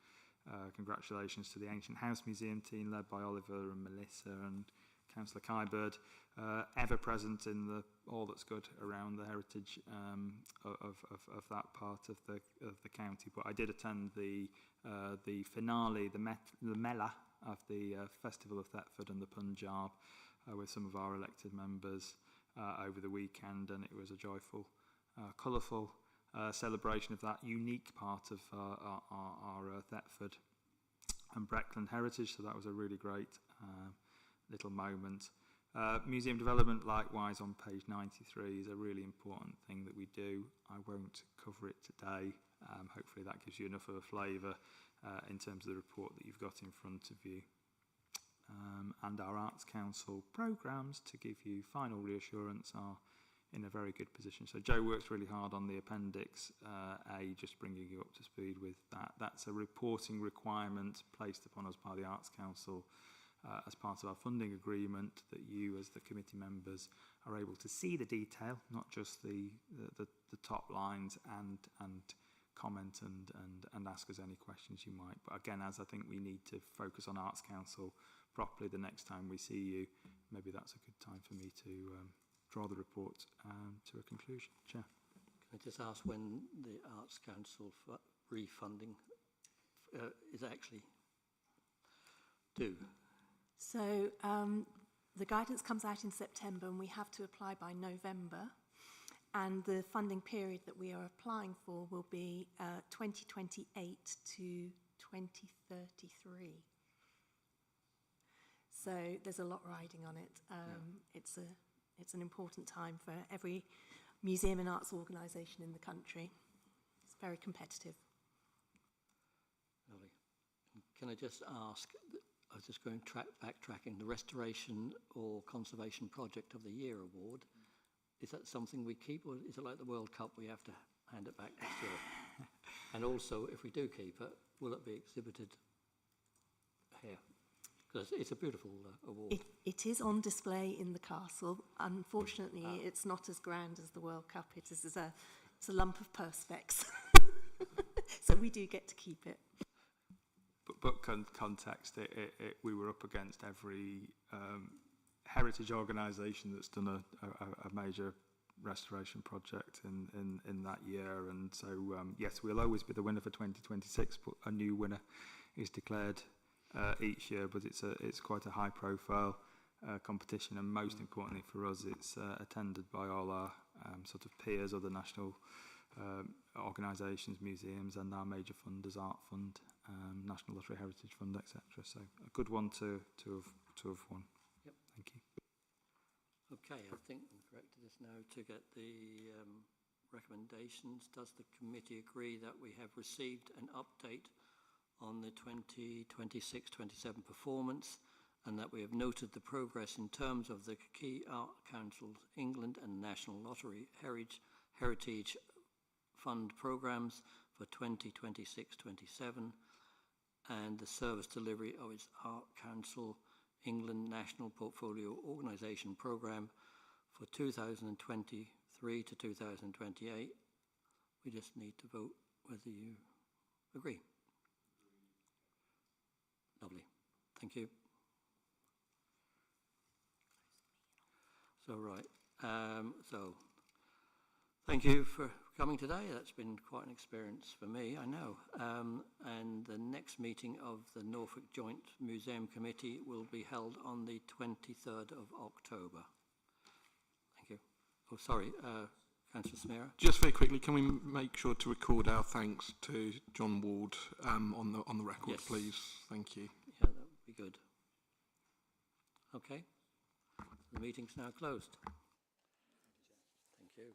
[SPEAKER 15] congratulations to the Ancient House Museum team led by Oliver and Melissa and Councillor Kybird, ever present in all that's good around the heritage of that part of the county. But I did attend the finale, the Mela of the Festival of Thetford and the Punjab with some of our elected members over the weekend, and it was a joyful, colourful celebration of that unique part of our Thetford and Breckland heritage. So that was a really great little moment. Museum development, likewise, on page 93, is a really important thing that we do. I won't cover it today. Hopefully that gives you enough of a flavour in terms of the report that you've got in front of you. And our Arts Council programmes, to give you final reassurance, are in a very good position. So Joe works really hard on the Appendix A, just bringing you up to speed with that. That's a reporting requirement placed upon us by the Arts Council as part of our funding agreement, that you as the committee members are able to see the detail, not just the top lines, and comment and ask us any questions you might. But again, as I think we need to focus on Arts Council properly the next time we see you, maybe that's a good time for me to draw the report to a conclusion. Chair.
[SPEAKER 3] Can I just ask when the Arts Council refunding is actually due?
[SPEAKER 12] So the guidance comes out in September and we have to apply by November. And the funding period that we are applying for will be 2028 to 2033. So there's a lot riding on it. It's an important time for every museum and arts organisation in the country. It's very competitive.
[SPEAKER 3] Lovely. Can I just ask, I was just going backtracking, the Restoration or Conservation Project of the Year award, is that something we keep, or is it like the World Cup, we have to hand it back next year? And also, if we do keep it, will it be exhibited here? Because it's a beautiful award.
[SPEAKER 12] It is on display in the castle. Unfortunately, it's not as grand as the World Cup. It's a lump of perspex. So we do get to keep it.
[SPEAKER 15] But context, we were up against every heritage organisation that's done a major restoration project in that year, and so yes, we'll always be the winner for 2026, but a new winner is declared each year. But it's quite a high profile competition, and most importantly for us, it's attended by all our sort of peers, other national organisations, museums, and our major funders, Art Fund, National Lottery Heritage Fund, etc. So a good one to have won.
[SPEAKER 3] Yep.
[SPEAKER 15] Thank you.
[SPEAKER 3] Okay, I think I'm corrected this now to get the recommendations. Does the committee agree that we have received an update on the 2026-27 performance, and that we have noted the progress in terms of the key art councils, England and National Lottery Heritage Fund programmes for 2026-27, and the service delivery of its Art Council England National Portfolio Organisation Programme for 2023 to 2028. We just need to vote whether you agree. Lovely. Thank you. So, right. So, thank you for coming today. That's been quite an experience for me, I know. And the next meeting of the Norfolk Joint Museum Committee will be held on the 23rd of October. Thank you. Oh, sorry, Councillor Smira.
[SPEAKER 7] Just very quickly, can we make sure to record our thanks to John Ward on the record,
[SPEAKER 3] Yes.
[SPEAKER 7] please? Thank you.
[SPEAKER 3] Yeah, that would be good. Okay. The meeting's now closed. Thank you.